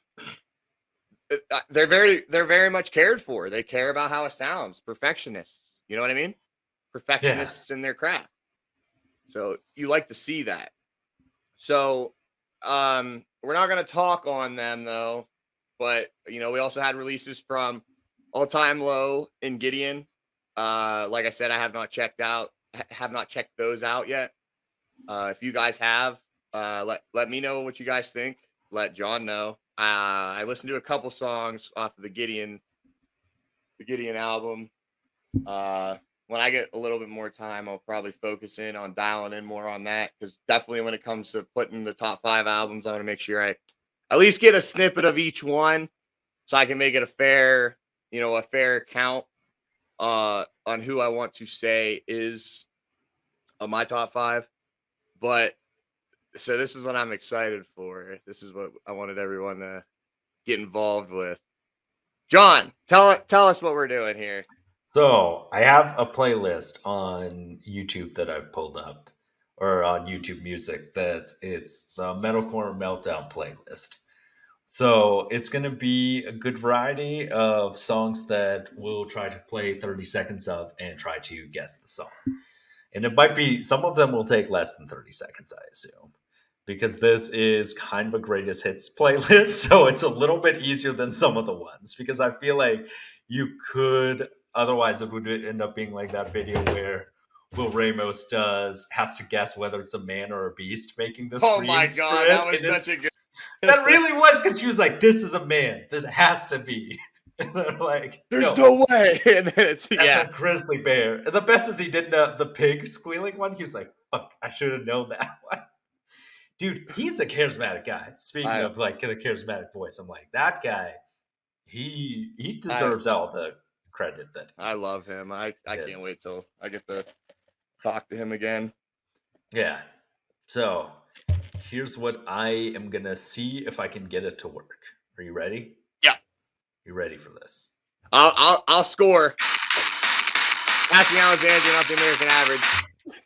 they're very much cared for. They care about how it sounds. Perfectionists. You know what I mean? Yeah. Perfectionists in their craft. So you like to see that. So we're not gonna talk on them though, but we also had releases from All Time Low and Gideon. Like I said, I have not checked those out yet. If you guys have, let me know what you guys think. Let John know. I listened to a couple songs off of the Gideon album. Uh, when I get a little bit more time, I'll probably focus in on dialing in more on that, because definitely when it comes to putting the top 5 albums, I want to make sure I at least get a snippet of each one, so I can make it a fair count on who I want to say is my top 5. But so this is what I'm excited for. This is what I wanted everyone to get involved with. John, tell us what we're doing here. So I have a playlist on YouTube that I've pulled up, or on YouTube Music. That it's the Metalcore Meltdown playlist. So it's going to be a good variety of songs that we'll try to play 30 seconds of and try to guess the song. And it might be, some of them will take less than 30 seconds, I assume, because this is kind of a greatest hits playlist. So it's a little bit easier than some of the ones, because I feel like you could, otherwise, it would end up being like that video where Will Ramos has to guess whether it's a man or a beast making the Oh screen my god, that sprint. was And such a it's, good. that really was, because she was like, this is a man. That has to be. And they're like, There's no, no way. And then it's that's a grizzly bear. And the best is he did the pig squealing one. He was like, fuck, I should have known that one. Dude, he's a charismatic guy. Speaking I of like the charismatic voice, I'm like, that guy, he I deserves all the credit that I he love him. I can't gets. wait till I get to talk to him again. Yeah. So here's what I am gonna see if I can get it to work. Are you ready? Yeah. You ready for this? I'll score. Asking Alexander, not the American average.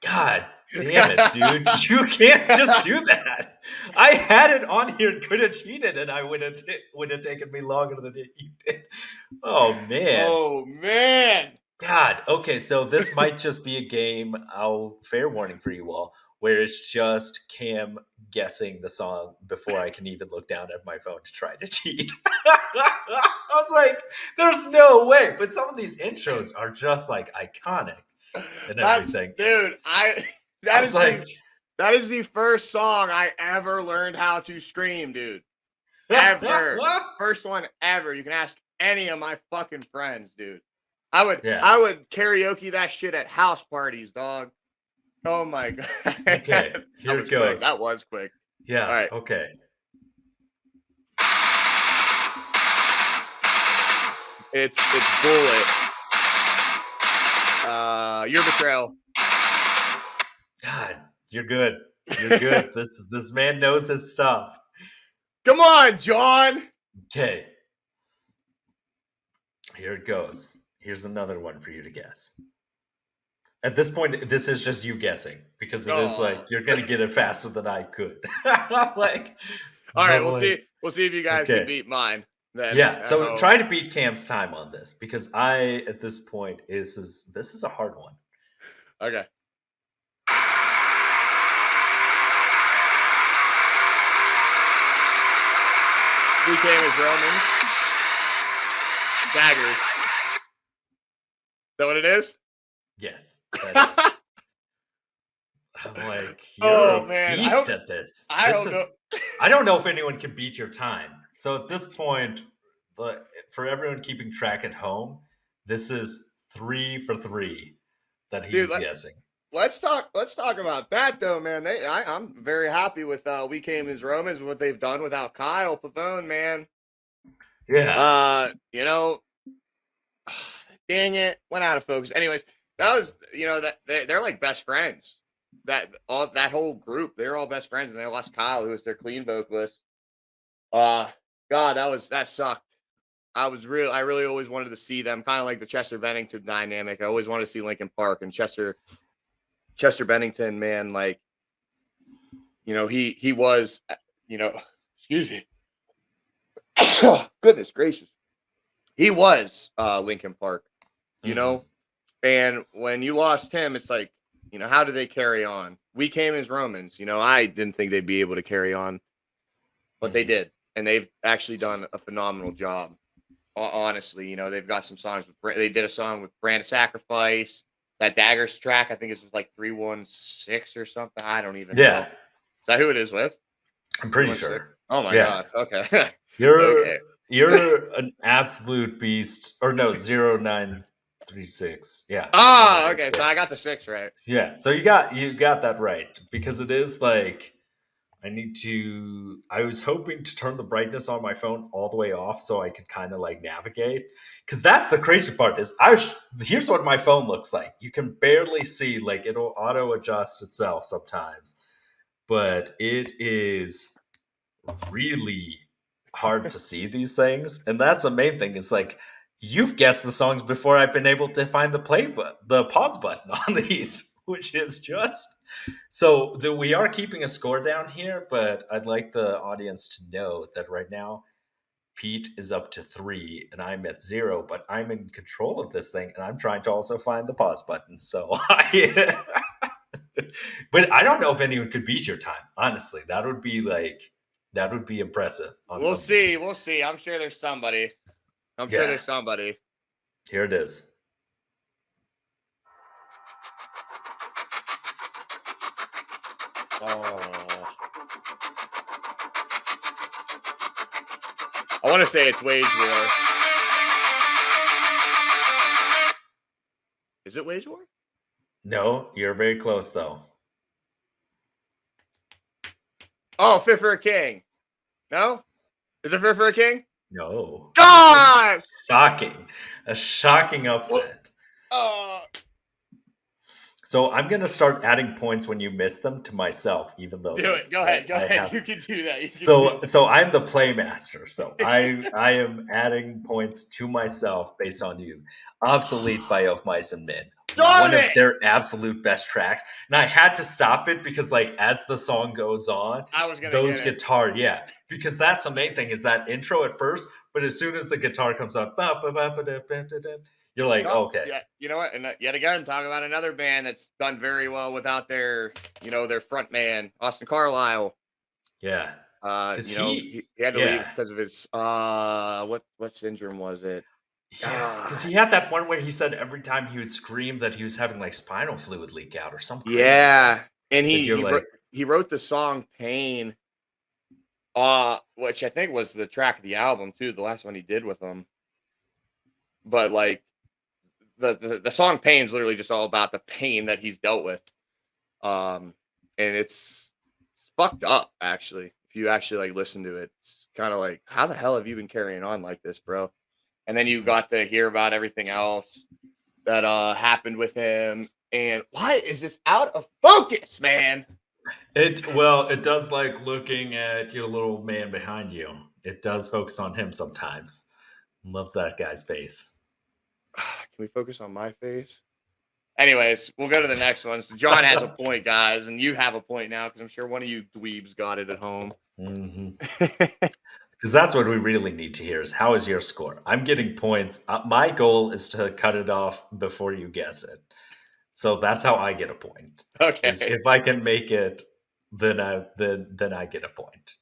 God damn it, dude. You can't just do that. I had it on here and could have cheated, and I would have taken me longer than you did. Oh man. Oh man. God. Okay, so this might just be a game. I'll fair warning for you all, where it's just Cam guessing the song before I can even look down at my phone to try to cheat. I was like, there's no way. But some of these intros are just like iconic and everything. Dude, I that was is like, that is the first song I ever learned how to scream, dude. Ever. First one ever. You can ask any of my fucking friends, dude. I yeah. would karaoke that shit at house parties, dog. Oh my god. Okay, here it goes. That was quick. Yeah, All right. okay. It's Bullet. Your Betrayal. God, you're good. You're good. This man knows his stuff. Come on, John. Okay. Here it goes. Here's another one for you to guess. At this point, this is just you guessing, because it is like you're gonna get it faster than I could. Like, all right, I'm we'll like, see. We'll see if you guys okay. can beat mine. Then Yeah, at so home. try to beat Cam's time on this, because I at this point this is a hard one. Okay. We came as Romans. Daggers. Is that what it is? Yes, that is. I'm like, you're Oh a man, beast at this. I don't know. I don't know if anyone can beat your time. So at this point, for everyone keeping track at home, this is 3 for 3 that Dude, he's guessing. let's talk about that though, man. I'm very happy with We Came as Romans, what they've done without Kyle Pavone, man. Yeah. Dang it, went out of focus. Anyways, that was that they're like best friends. That whole group, they're all best friends, and they lost Kyle, who was their clean vocalist. God, that sucked. I really always wanted to see them, kind of like the Chester Bennington dynamic. I always wanted to see Linkin Park and Chester Bennington, man. Like, he was, excuse me. Goodness gracious. He was Linkin Park, and when you lost him, it's like, how do they carry on? We Came as Romans. I didn't think they'd be able to carry on, but they did. And they've actually done a phenomenal job. Honestly, they've got some songs they did a song with Brand of Sacrifice. That Daggers track, I think it's like 316 or something. I don't even know. Is that who it is with? I'm pretty sure. Oh my god. Okay. You're an absolute beast. Or no, 09. 3-6. Yeah. Oh, okay. So I got the 6 right. Yeah. So you got that right, because it is like I was hoping to turn the brightness on my phone all the way off so I could kind of like navigate. Cause that's the crazy part is here's what my phone looks like. You can barely see, like it'll auto adjust itself sometimes, but it is really hard to see these things. And that's the main thing is like, you've guessed the songs before I've been able to find the pause button on these, which is just so that we are keeping a score down here, but I'd like the audience to know that right now Pete is up to 3 and I'm at 0, but I'm in control of this thing and I'm trying to also find the pause button. So but I don't know if anyone could beat your time. Honestly, that would be impressive on We'll some of these. see. We'll see. I'm sure there's somebody. I'm sure Yeah, there's somebody. here it is. Oh. I want to say it's Wage War. Is it Wage War? No, you're very close though. Oh, Fit for a King. No? Is it Fit for a King? No. God! Shocking. A shocking Well, upset. uh, So I'm gonna start adding points when you miss them to myself, even though do it. Go ahead. Go I ahead. have. You can do that. You can So do so I'm the playmaster. So I am adding points to myself based on you. Obsolete by Of Mice and Men. Darn One of it! their absolute best tracks. And I had to stop it because like as the song goes on, I was going to those get it. guitar, yeah. Because that's the main thing is that intro at first, but as soon as the guitar comes up, you're like, okay. Yeah, you know what? And yet again, talk about another band that's done very well without their, their front man, Austin Carlisle. Yeah. Because He had to leave yeah. because of his what syndrome was it? Yeah, because he had that one where he said every time he would scream that he was having like spinal fluid leak out or some crazy thing. Yeah, and That you're like, he wrote the song "Pain," which I think was the track of the album too, the last one he did with them. But like the song "Pain" is literally just all about the pain that he's dealt with, and it's fucked up actually. If you actually like listen to it, it's kind of like, how the hell have you been carrying on like this, bro? And then you got to hear about everything else that happened with him. And why is this out of focus, man? it does like looking at your little man behind you. It does focus on him sometimes. Loves that guy's face. Can we focus on my face? Anyways, we'll go to the next one. So John has a point, guys, and you have a point now because I'm sure one of you dweebs got it at home. Because that's what we really need to hear is how is your score? I'm getting points. My goal is to cut it off before you guess it. So that's how I get a point. Okay. Is if I can make it, then I get a point.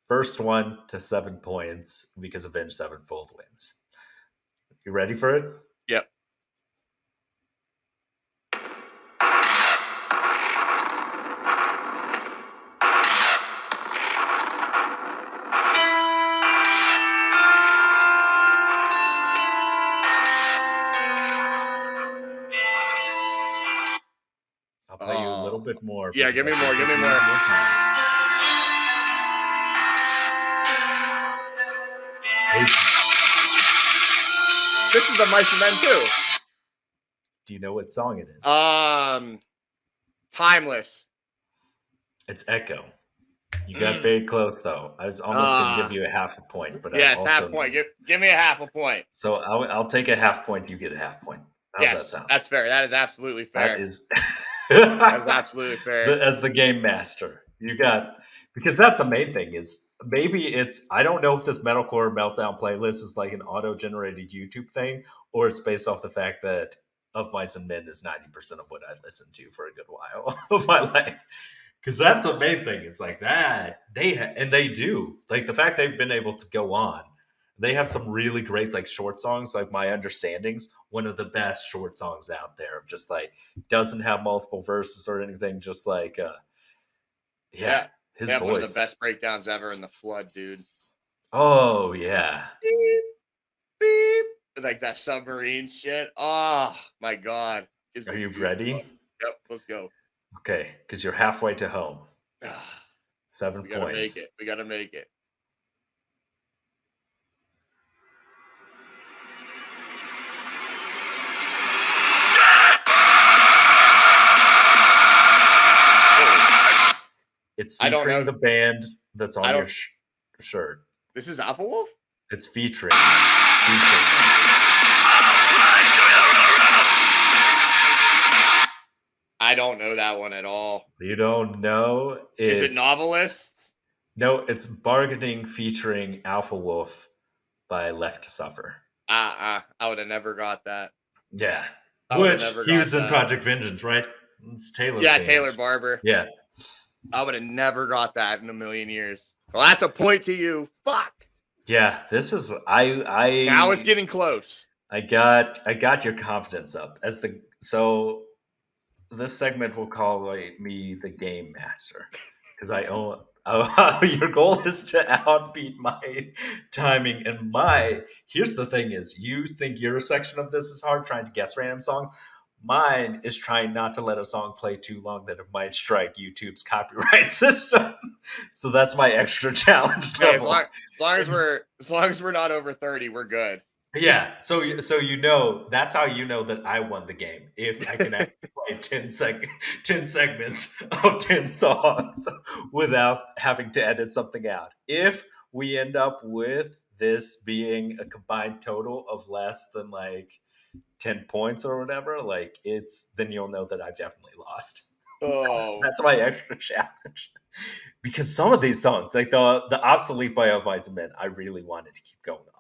First one to 7 points because Avenged Sevenfold wins. You ready for it? Yep. I'll play you a little bit more. Yeah, give me I more. think Give me you more. need time. This is a Mice and Men too. Do you know what song it is? Timeless. It's Echo. You got very close though. I was almost going to give you a half a point, but yes, I also half point. Give me a half a point. So I'll take a half point. You get a half point. How's that sound? That's fair. That is absolutely fair. That is that is absolutely fair. As the game master, you got because that's the main thing is maybe it's I don't know if this Metalcore Meltdown playlist is like an auto-generated YouTube thing or it's based off the fact that Of Mice and Men is 90% of what I listened to for a good while of my life. Because that's the main thing. It's like that they do like the fact they've been able to go on. They have some really great like short songs. Like My Understandings, one of the best short songs out there. Just like doesn't have multiple verses or anything. Just like his voice. One of the best breakdowns ever in The Flood, dude. Oh yeah. Beep, beep. like that submarine shit. Oh my god. Are you ready? Yep, let's go. Okay, because you're halfway to home. 7 We gotta make points. it. We gotta make it. It's I don't know. featuring the band that's on your shirt. This is Alpha Wolf? It's featuring. I don't know that one at all. You don't know? Is it Novelists? No, it's Bargaining featuring Alpha Wolf by Left to Suffer. I would have never got that. Yeah. Which he was in Project Vengeance, right? It's Taylor. Yeah, Taylor Barber. Yeah. I would have never got that in a million years. Well, that's a point to you. Fuck. Yeah, this is Now it's getting close. I got your confidence up. So this segment will call me the game master because I own. Your goal is to outbeat my timing and here's the thing is you think your section of this is hard trying to guess random songs. Mine is trying not to let a song play too long that it might strike YouTube's copyright system. So that's my extra challenge level. As long as we're not over 30, we're good. Yeah, so you know that's how you know that I won the game if I can actually play 10 segments of 10 songs without having to edit something out. If we end up with this being a combined total of less than like 10 points or whatever, like then you'll know that I've definitely lost. Oh, that's my extra challenge. Because some of these songs, like the Obsolete by Of Mice and Men, I really wanted to keep going on.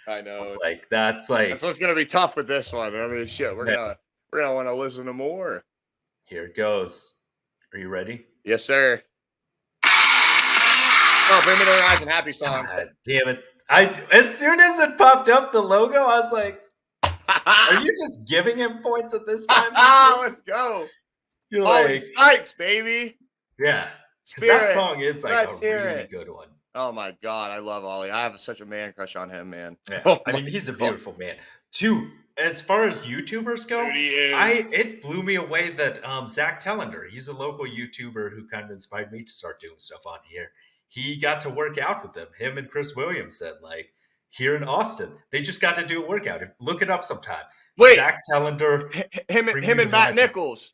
I know. That's what's gonna be tough with this one. I mean, shit, we're gonna want to listen to more. Here it goes. Are you ready? Yes, sir. Oh, Bring Me the Horizon, happy song. God damn it! As soon as it popped up the logo, I was like, "Are you just giving him points at this time?" Let's go. You're Ollie Sykes, baby. Yeah, because that song is like a really good one. Oh my god, I love Ollie. I have such a man crush on him, man. Yeah. Oh I mean, he's a beautiful man. Too, as far as YouTubers go, dude, he is. It blew me away that Zach Tellender, he's a local YouTuber who kind of inspired me to start doing stuff on here. He got to work out with them. Him and Chris Williamson, like here in Austin, they just got to do a workout. Look it up sometime. Wait, Zach Tellender, him and Matt Nichols,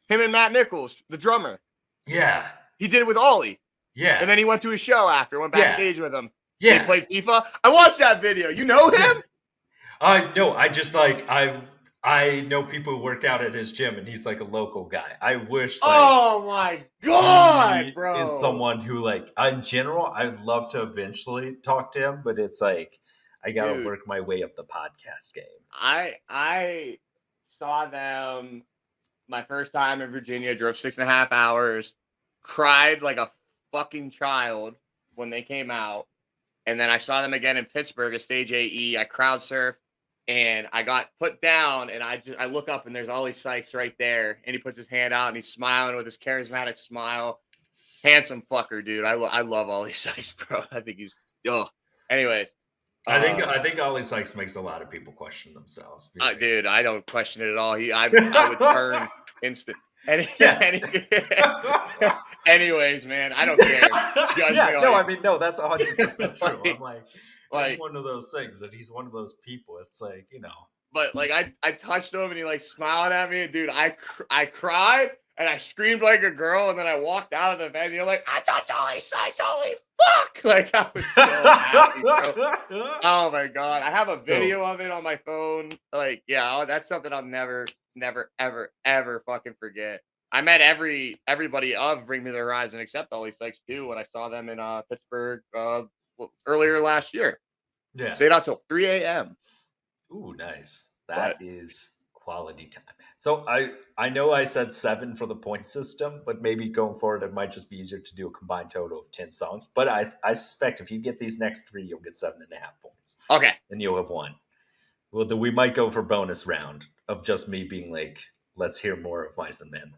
the drummer. Yeah, he did it with Ollie. Yeah. And then he went to his show after, went backstage with him. Yeah. They played FIFA. I watched that video. You know him? No, I just I know people who worked out at his gym and he's like a local guy. I wish oh my god, bro. Is someone who like in general, I'd love to eventually talk to him, but it's like I gotta work my way up the podcast game. I saw them my first time in Virginia, drove 6.5 hours, cried like a fucking child when they came out, and then I saw them again in Pittsburgh at Stage AE. I crowd surfed and I got put down, and I look up and there's Ollie Sykes right there, and he puts his hand out and he's smiling with his charismatic smile. Handsome fucker, dude. I love Ollie Sykes, bro. I think he's anyways. I think Ollie Sykes makes a lot of people question themselves. Dude, I don't question it at all. I would turn instant. Anyways, man, I don't care. No, that's 100% true. I'm like, it's one of those things that he's one of those people. It's like, you know. But like, I touched him and he like smiled at me, and dude, I cried and I screamed like a girl, and then I walked out of the venue like, I touched Ollie Sykes, holy fuck! Like I was so happy. Bro. Oh my god, I have a video of it on my phone. Like, yeah, that's something I'll never, ever, ever fucking forget. I met everybody of Bring Me the Horizon except Ollie Sykes too when I saw them in Pittsburgh earlier last year. Yeah, stayed out till 3 a.m. Ooh, nice. That is quality time. So I know I said 7 for the point system, but maybe going forward it might just be easier to do a combined total of 10 songs. But I suspect if you get these next 3, you'll get 7.5 points. Okay, and you'll have won. Well, we might go for bonus round of just me being like, let's hear more of Mice and Men.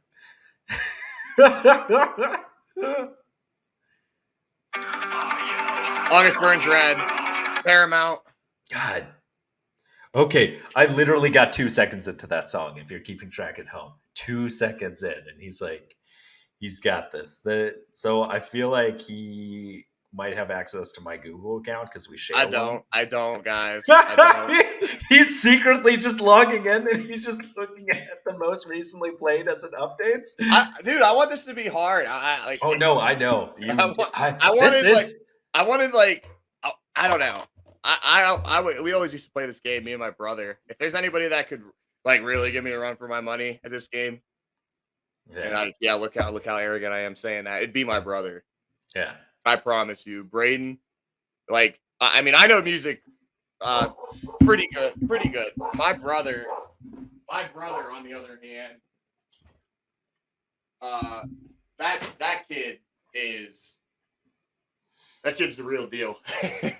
August Burns Red, Paramount. God. Okay, I literally got 2 seconds into that song. If you're keeping track at home, 2 seconds in, and he's like, he's got this. So I feel like he might have access to my Google account because we share one. I don't, guys. I don't. He's secretly just logging in and he's just looking at the most recently played as an updates. Dude, I want this to be hard. I like. Oh no, I know you. I This wanted like. is I wanted like. I don't know. We always used to play this game, me and my brother. If there's anybody that could like really give me a run for my money at this game, and yeah, look how arrogant I am saying that. It'd be my brother. yeah. I promise you, Braden. Like, I mean, I know music, pretty good, pretty good. My brother, on the other hand, that kid is that kid's the real deal.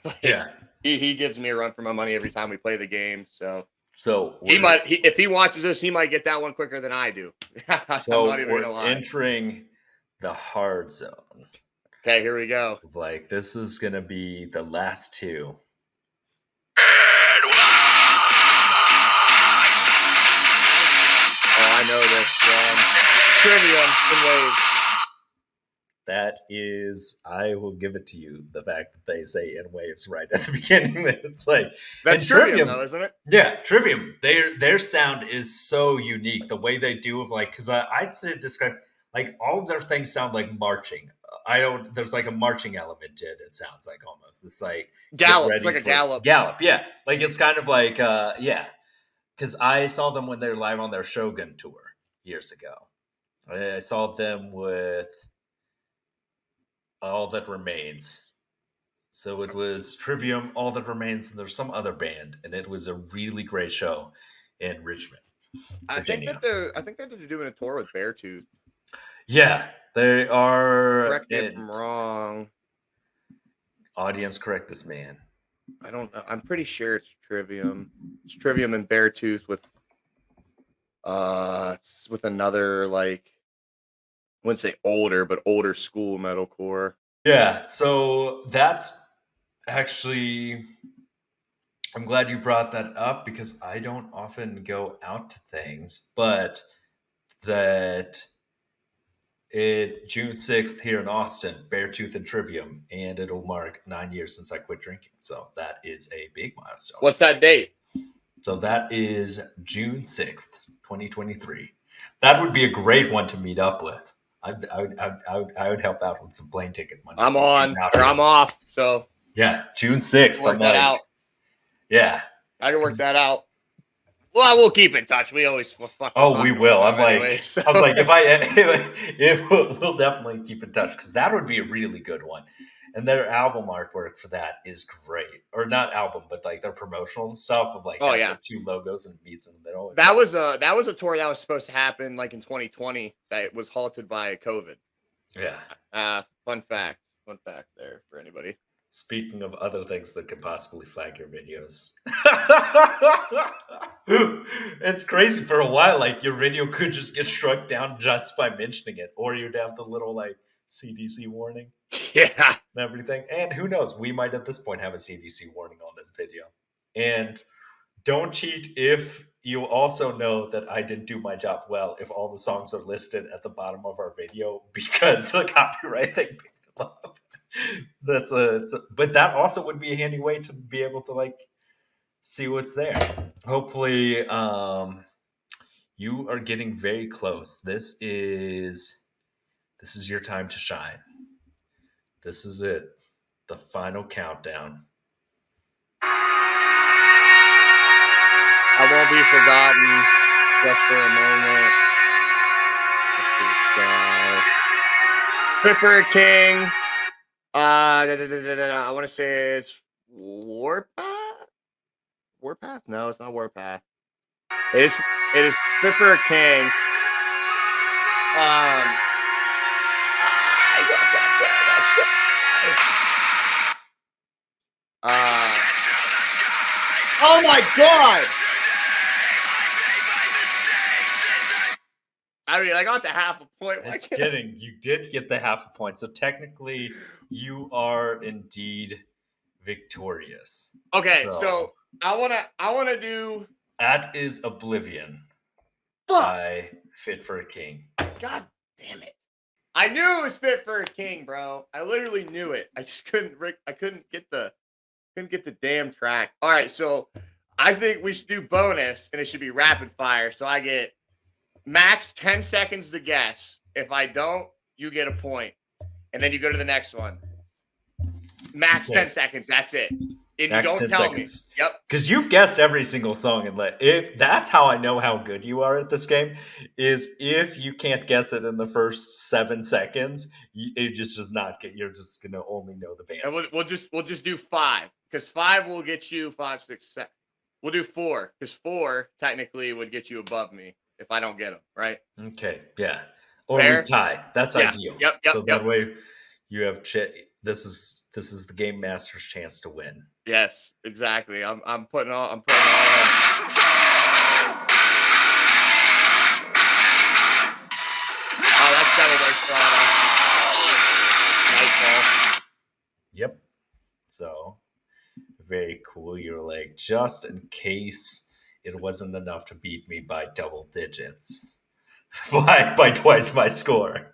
Like, Yeah. he gives me a run for my money every time we play the game. So if he watches this, he might get that one quicker than I do. I'm not even gonna we're lie. entering the hard zone. Okay, here we go. Like this is gonna be the last two. Oh, I know this trivia in waves. That is, I will give it to you. The fact that they say in waves right at the beginning, it's like That's Trivium, though, isn't it? Yeah, Trivium. Their sound is so unique. The way they do of like, because I'd say describe like all of their things sound like marching. I don't. There's like a marching element to it. It sounds like almost. It's like Gallop. It's like a gallop. Gallop. Yeah, like it's kind of like yeah. Because I saw them when they were live on their Shogun tour years ago. I saw them with All That Remains. So it was Trivium, All That Remains, and there's some other band, and it was a really great show in Richmond, Virginia. I think that they're doing a tour with Beartooth. Yeah, they are. Correct me if I'm wrong. Audience, correct this man. I don't know. I'm pretty sure it's Trivium. It's Trivium and Beartooth with another, like, I wouldn't say older, but older school metalcore. Yeah, so that's actually, I'm glad you brought that up because I don't often go out to things, but that June 6th here in Austin, Beartooth and Trivium, and it'll mark 9 years since I quit drinking. So that is a big milestone. What's that date? So that is June 6th, 2023. That would be a great one to meet up with. I would help out with some plane ticket money. I'm on, or I'm off. So yeah, June 6th. Work that out. Yeah, I can work that out. Well, we'll keep in touch. We always fuck. Oh, we will. I'm like, anyway, so. I was like, if we'll definitely keep in touch because that would be a really good one. And their album artwork for that is great, or not album, but like their promotional stuff of like the two logos and meets in the middle. That was a tour that was supposed to happen like in 2020 that was halted by COVID. Yeah. Fun fact there for anybody. Speaking of other things that could possibly flag your videos, it's crazy. For a while, like your video could just get struck down just by mentioning it, or you'd have the little like CDC warning, yeah, and everything. And who knows, we might at this point have a CDC warning on this video. And don't cheat if you also know that I didn't do my job well. If all the songs are listed at the bottom of our video because the copyright thing picked them up. But that also would be a handy way to be able to like see what's there. Hopefully you are getting very close. This is your time to shine. This is it, the final countdown. I won't be forgotten just for a moment. Pipper King. I want to say it's Warpath. Warpath? No, it's not Warpath. It is Pipper King. Oh my god! I mean, I got the half a point. You did get the half a point. So technically, you are indeed victorious. Okay, so I wanna do. That is Oblivion Fuck. by Fit for a King. God damn it. I knew it was Fit for a King, bro. I literally knew it. I just I couldn't get the damn track. All right, so I think we should do bonus and it should be rapid fire. So I get max 10 seconds to guess. If I don't, you get a point. And then you go to the next one. Max 10 Okay, seconds. That's it. And you next don't 10 tell me. seconds. Yep. Because you've guessed every single song, and if that's how I know how good you are at this game, is if you can't guess it in the first 7 seconds, it just does not get. You're just gonna only know the band. And we'll just do five. Because five will get you 5, 6, 7. We'll do four. Because four technically would get you above me if I don't get them, right? Okay, yeah, or we Fair? tie. That's Yeah. ideal. Yep. Yep. So that Yep. way, you have this is the game master's chance to win. Yes, exactly. I'm putting all in. Oh, that's Devil Wears Prada. Nightfall. Yep. So very cool. You're like, just in case it wasn't enough to beat me by double digits, by twice my score.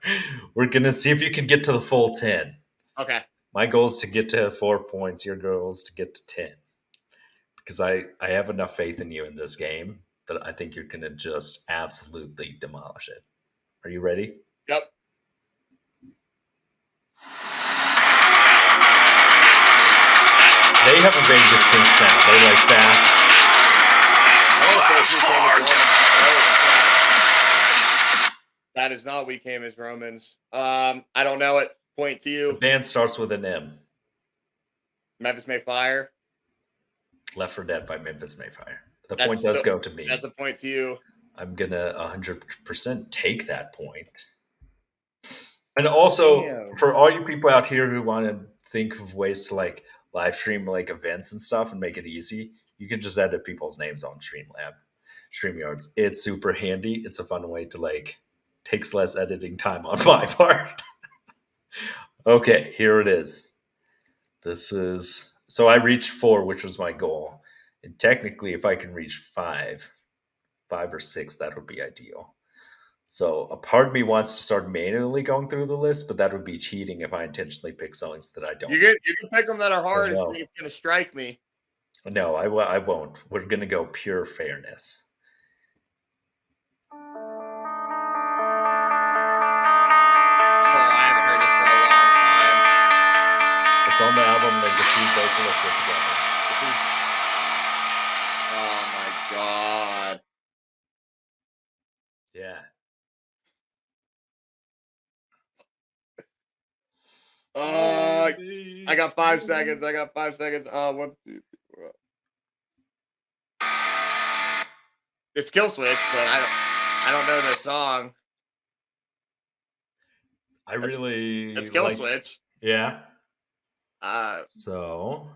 We're gonna see if you can get to the full 10. Okay. My goal is to get to 4 points. Your goal is to get to 10. Because I have enough faith in you in this game that I think you're gonna just absolutely demolish it. Are you ready? Yep. They have a very distinct sound. They like fast. I want to say it's We Came as Romans. Oh, that is not We Came as Romans. I don't know it. Point to The you. band starts with an M. Memphis May Fire. Left 4 Dead by Memphis Mayfire. The That's point does still go to me. that's a point to you. I'm gonna 100% take that point. And also, Damn. for all you people out here who want to think of ways to like live stream like events and stuff and make it easy, you can just edit people's names on StreamYards. It's super handy. It's a fun way to like takes less editing time on my part. Okay, here it is. This is so I reached 4, which was my goal. And technically, if I can reach 5 or 6, that would be ideal. So a part of me wants to start manually going through the list, but that would be cheating if I intentionally pick songs that I don't. You can pick them that are Oh hard and no, think it's gonna strike me. no, I won't. We're gonna go pure fairness. Oh, I haven't heard this for a long time. It's on the album that the two vocalists were together. This is. Oh my god. Yeah. I got 5 seconds. I got 5 seconds. 1, 2, 3, 4. It's Kill Switch, but I don't know the song. I really It's Kill like. Switch. Yeah. Uh, So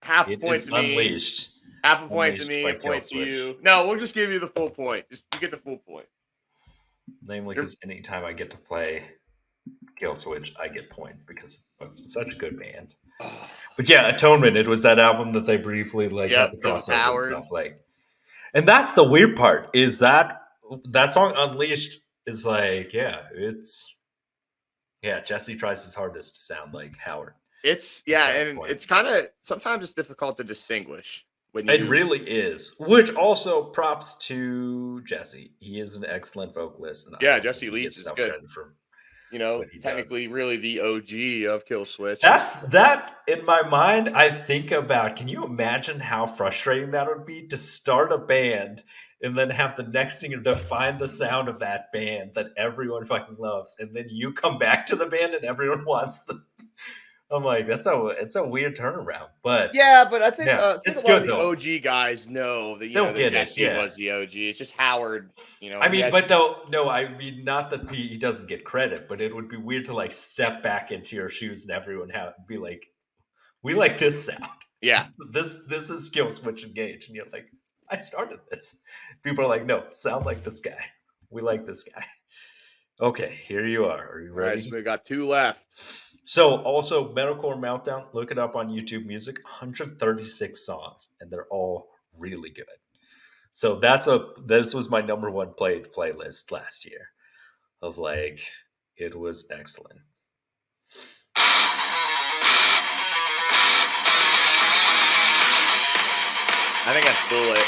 half a it point is to me. Unleashed. Half a point to Unleashed me. by A point to Killswitch. you. No, we'll just give you the full point. Just you get the full point. Namely, because anytime I get to play Kill Switch, I get points because it's such a good band. Oh, But yeah, Atonement. It was that album that they briefly like yep, had the it was crossover and Howard. stuff like. And that's the weird part is that song Unleashed is like Jesse tries his hardest to sound like Howard. It's that and point. it's kind of sometimes it's difficult to distinguish when It you. really is. Which also props to Jesse. He is an excellent vocalist. And I Yeah, don't Jesse think he Leach gets is enough good. credit for You know, what he technically, does. really the OG of Kill Switch. That's that in my mind. I think about. Can you imagine how frustrating that would be to start a band and then have the next singer define the sound of that band that everyone fucking loves, and then you come back to the band and everyone wants the. I'm like, it's a weird turnaround, but Yeah, but I think yeah, I think it's a lot of good the though. OG guys know that They'll that get it, Jesse yeah. was the OG. It's just Howard, I he mean, had, but though, no, I mean, not that he doesn't get credit, but it would be weird to like step back into your shoes and everyone be like, "We like this sound. yeah. This is skill switch engage," and you're like, "I started this." People are like, "No, sound like this guy. We like this guy." Okay, here you are. Are you All right, so ready? we got two left. So also Metalcore Meltdown, look it up on YouTube Music, 136 songs, and they're all really good. So this was my number one played playlist last year of like it was excellent. I think that's Bullet.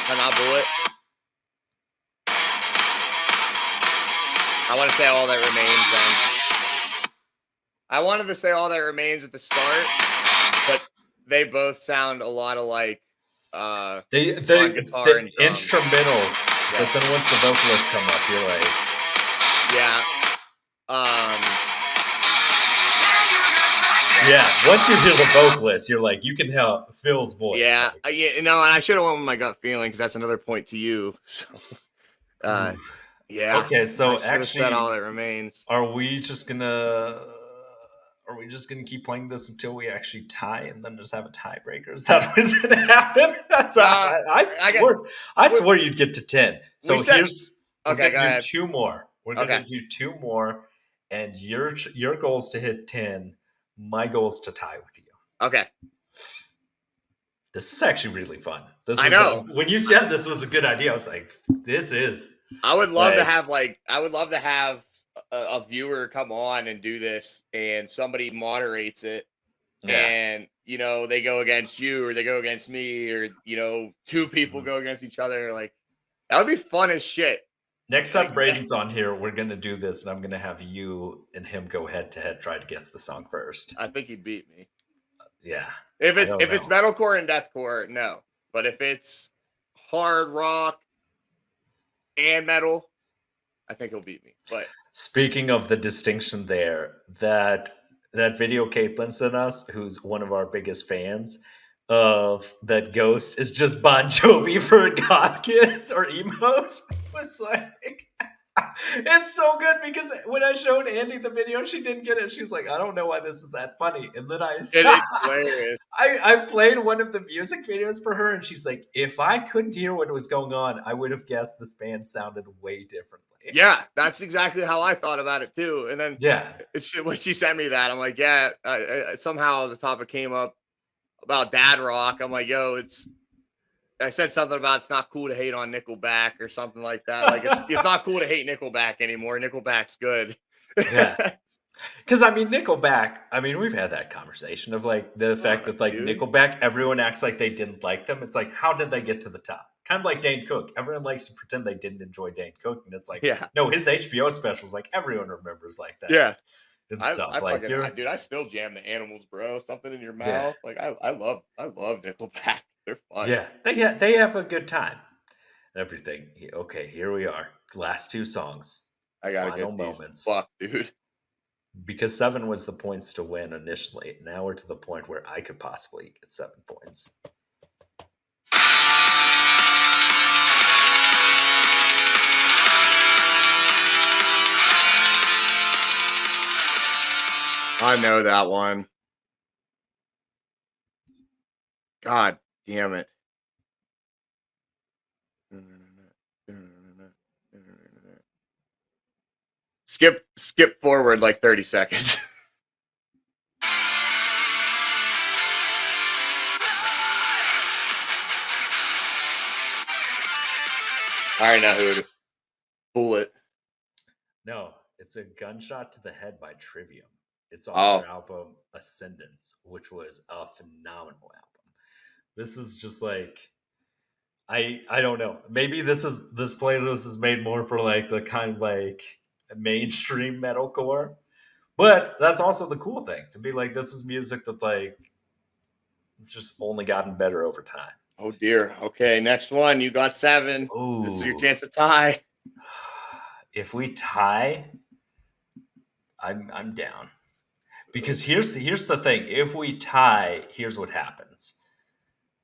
Can I not Bullet? I want to say All That Remains then. I wanted to say All That Remains at the start, but they both sound a lot alike on guitar The and drums. instrumentals, Yeah. but then once the vocalists come up, you're like, Yeah. yeah. Once you hear the vocalist, you're like, you can hear Phil's voice. Yeah, like, and I should have went with my gut feeling because that's another point to you. So, yeah. Okay, so I actually said All That Remains. Are we just gonna keep playing this until we actually tie and then just have a tiebreaker? Is that what's gonna happen? So I swore you'd get to 10. So we're gonna do two more. We're gonna do two more, and your goal is to hit 10. My goal is to tie with you. Okay. This is actually really fun. I know. When you said this was a good idea, I was like, this is. I would love to have a viewer come on and do this, and somebody moderates it, and they go against you or they go against me, or two people go against each other. Like that would be fun as shit. Next time Braden's on here, we're gonna do this, and I'm gonna have you and him go head to head, try to guess the song first. I think he'd beat me. Yeah. If it's metalcore and deathcore, no. But if it's hard rock and metal, I think he'll beat me. But speaking of the distinction there, that video Caitlin sent us, who's one of our biggest fans of that Ghost is just Bon Jovi for goth kids or emos, was like it's so good because when I showed Andy the video, she didn't get it. She was like, I don't know why this is that funny. And then I played one of the music videos for her, and she's like, if I couldn't hear what was going on, I would have guessed this band sounded way differently. Yeah, that's exactly how I thought about it too. And then when she sent me that, I'm like, yeah, somehow the topic came up about dad rock. I'm like, yo, I said something about it's not cool to hate on Nickelback or something like that. Like it's not cool to hate Nickelback anymore. Nickelback's good. Yeah. Because Nickelback, we've had that conversation of like the fact that like Nickelback, everyone acts like they didn't like them. It's like, how did they get to the top? Kind of like Dane Cook. Everyone likes to pretend they didn't enjoy Dane Cook, and it's like, no, his HBO specials, like everyone remembers like that. Yeah. And stuff. Dude, I still jam the Animals, bro. Something in your mouth. Yeah. Like I love Nickelback. They're fun. Yeah, they have a good time. Everything. Okay, here we are. Last two songs. I gotta Final get moments. Fuck, dude. Because 7 was the points to win initially. Now we're to the point where I could possibly get 7 points. I know that one. God damn it. Skip forward like 30 seconds. I already know who. Bullet. No, it's a Gunshot to the Head by Trivium. It's on their album Ascendance, which was a phenomenal album. This is just like I don't know. Maybe this playlist is made more for like the kind of like mainstream metalcore. But that's also the cool thing, to be like, this is music that like it's just only gotten better over time. Oh dear. Okay, next one. You got 7. Ooh. This is your chance to tie. If we tie, I'm down. Because here's the thing. If we tie, here's what happens.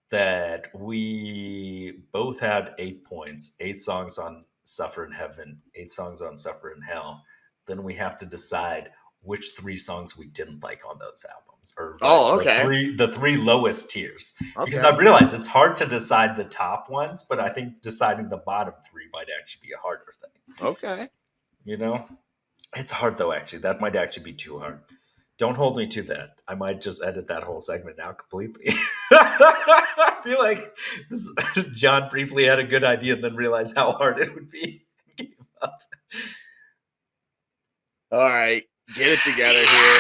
That we both had 8 points, 8 songs on Suffer in Heaven, 8 songs on Suffer in Hell. Then we have to decide which 3 songs we didn't like on those albums, or the 3 lowest tiers. Okay. Because I've realized it's hard to decide the top ones, but I think deciding the bottom 3 might actually be a harder thing. Okay. You know? It's hard though, actually. That might actually be too hard. Don't hold me to that. I might just edit that whole segment out completely. I feel like this, John briefly had a good idea and then realized how hard it would be. All right, get it together here.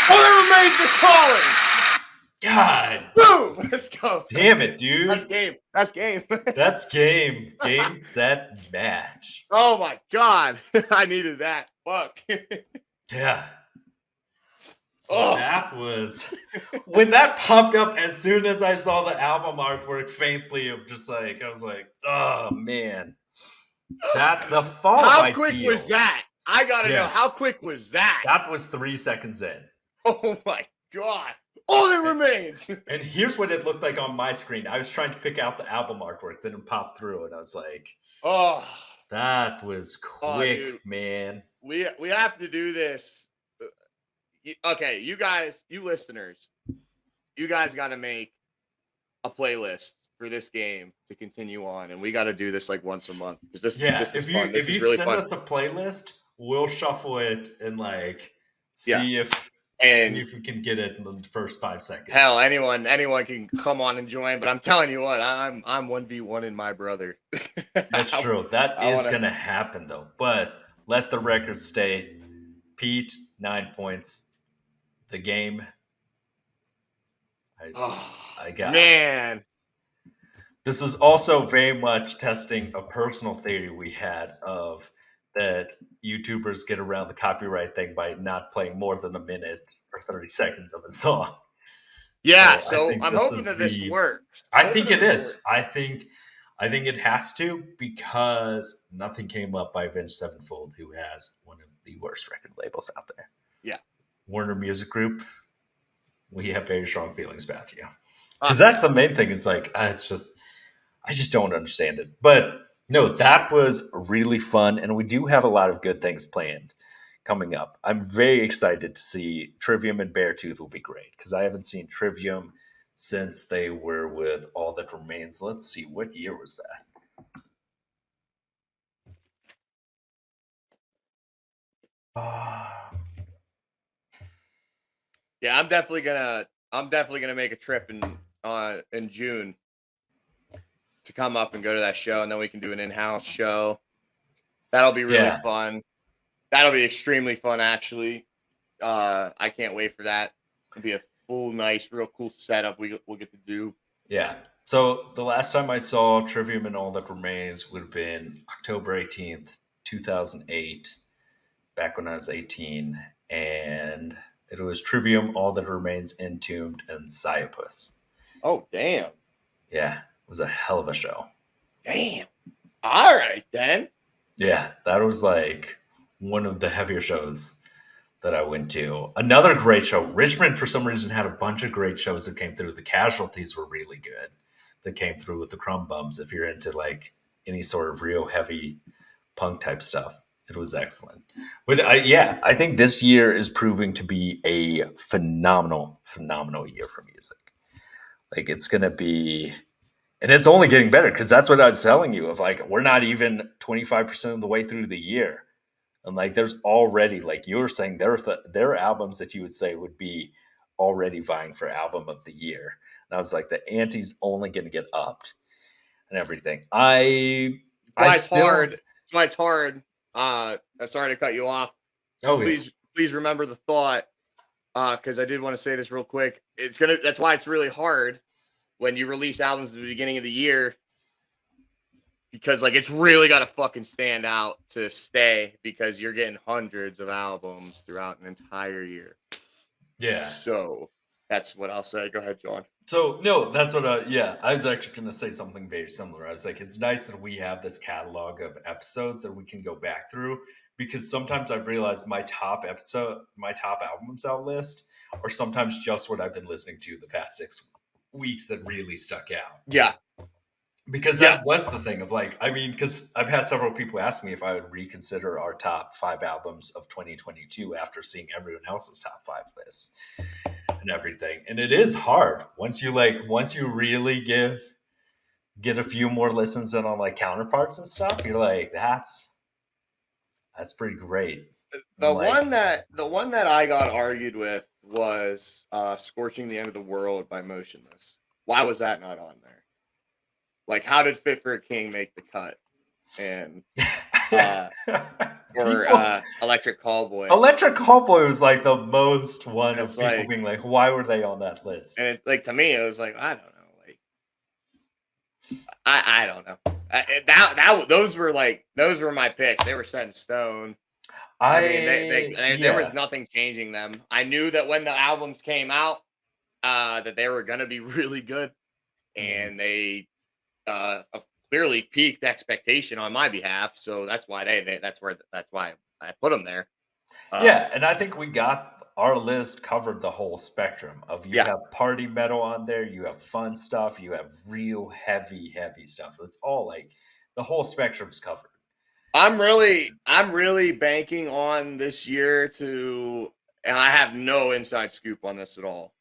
All that remains is calling. God Boom! Let's go. damn it, That's dude. game. That's game. That's game. Game, set, match. Oh my god, I needed that. Fuck. Yeah. So Oh, that was when that popped up as soon as I saw the album artwork faintly of just like I was like, oh man. That the fall how I quick feel. was that? I gotta know, Yeah. how quick was that? That was 3 seconds in. Oh my god. All that remains. And here's what it looked like on my screen. I was trying to pick out the album artwork, then it popped through, and I was like, Oh, that was oh, quick, dude. man. We have to do this. Okay, you guys, you listeners, you guys got to make a playlist for this game to continue on, and we got to do this like once a month because this is fun. This if you is really send fun. us a playlist, we'll shuffle it and like Yeah, see if and we can get it in the first 5 seconds. hell, anyone can come on and join. But I'm telling you what, I'm 1v1 in my brother. That's true. That is gonna happen though. But let the record state: Pete 9 points. The game. I got. Man. This is also very much testing a personal theory we had of that YouTubers get around the copyright thing by not playing more than a minute or 30 seconds of a song. Yeah, I so think I'm this hoping is that this the. works. I think it is. I think it has to because nothing came up by Avenged Sevenfold, who has one of the worst record labels out there. Yeah. Warner Music Group, we have very strong feelings about you. Because that's the main thing. It's like, I just don't understand it. But no, that was really fun. And we do have a lot of good things planned coming up. I'm very excited to see Trivium and Beartooth will be great because I haven't seen Trivium since they were with All That Remains. Let's see, what year was that? Yeah, I'm definitely gonna make a trip in June to come up and go to that show, and then we can do an in-house show. That'll be really fun. That'll be extremely fun, actually. I can't wait for that. It'll be a full, nice, real cool setup we'll get to do. Yeah. So the last time I saw Trivium and All That Remains would have been October 18th, 2008, back when I was 18. And it was Trivium, All That Remains, Entombed, and Siopus. Oh, damn. Yeah. It was a hell of a show. Damn. All right, then. Yeah. That was like one of the heavier shows that I went to. Another great show. Richmond, for some reason, had a bunch of great shows that came through. The Casualties were really good. That came through with the Crumb Bums. If you're into like any sort of real heavy punk type stuff, it was excellent. But I think this year is proving to be a phenomenal year for music. Like it's gonna be, and it's only getting better because that's what I was telling you. Of like, we're not even 25% of the way through the year. And like, there's already, like you were saying, there are albums that you would say would be already vying for album of the year. And I was like, the ante's only going to get upped and everything. It's hard. Sorry to cut you off. Oh, please remember the thought, because I did want to say this real quick. That's why it's really hard when you release albums at the beginning of the year. Because like it's really got to fucking stand out to stay because you're getting hundreds of albums throughout an entire year. Yeah. So that's what I'll say. Go ahead, John. So no, that's what I was actually going to say something very similar. I was like, it's nice that we have this catalog of episodes that we can go back through because sometimes I've realized my top albums out list are sometimes just what I've been listening to the past 6 weeks that really stuck out. Yeah. Because that was the thing of like, I mean, because I've had several people ask me if I would reconsider our top 5 albums of 2022 after seeing everyone else's top 5 lists and everything. And it is hard once you really get a few more listens in on like counterparts and stuff. You're like, that's pretty great. I'm like, the one that I got argued with was "Scorching the End of the World" by Motionless. Why was that not on there? Like, how did "Fit for a King" make the cut? And uh, or people. "Electric Callboy." Electric Callboy was like the most one And it's of people like, being like, why were they on that list? and it, like to me, it was like, I don't know, like I don't know. Those were my picks. They were set in stone. I mean, there was Yeah. nothing changing them. I knew that when the albums came out, that they were gonna be really good, Mhm. and they clearly peaked expectation on my behalf. So that's why that's why I put them there. Yeah, and I think we got our list covered the whole spectrum of you Yeah, have party metal on there, you have fun stuff, you have real heavy stuff. It's all like the whole spectrum's covered. I'm really banking on this year to, and I have no inside scoop on this at all.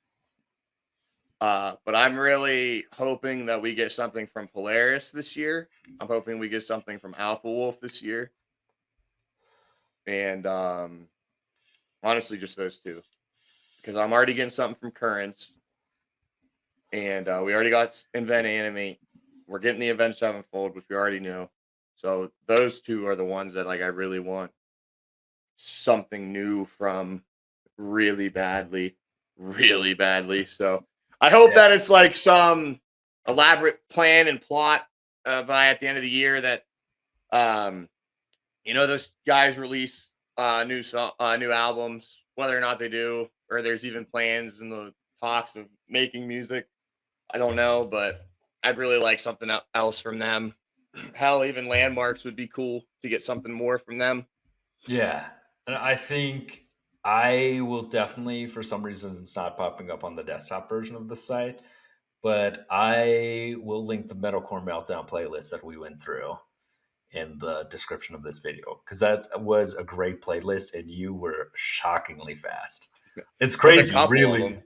But I'm really hoping that we get something from Polaris this year. I'm hoping we get something from Alpha Wolf this year, and honestly, just those two because I'm already getting something from Currents, and we already got Invent Animate. We're getting the Avenged Sevenfold, which we already knew. So those two are the ones that like I really want something new from really badly, really badly. So I hope Yeah. that it's like some elaborate plan and plot by at the end of the year that um those guys release new albums, whether or not they do, or there's even plans in the talks of making music. I don't know, but I'd really like something else from them. Hell, even Landmarks would be cool to get something more from them. Yeah. And I think I will definitely, for some reason, it's not popping up on the desktop version of the site, but I will link the Metalcore Meltdown playlist that we went through in the description of this video because that was a great playlist and you were shockingly fast. It's With a crazy, couple of them. really.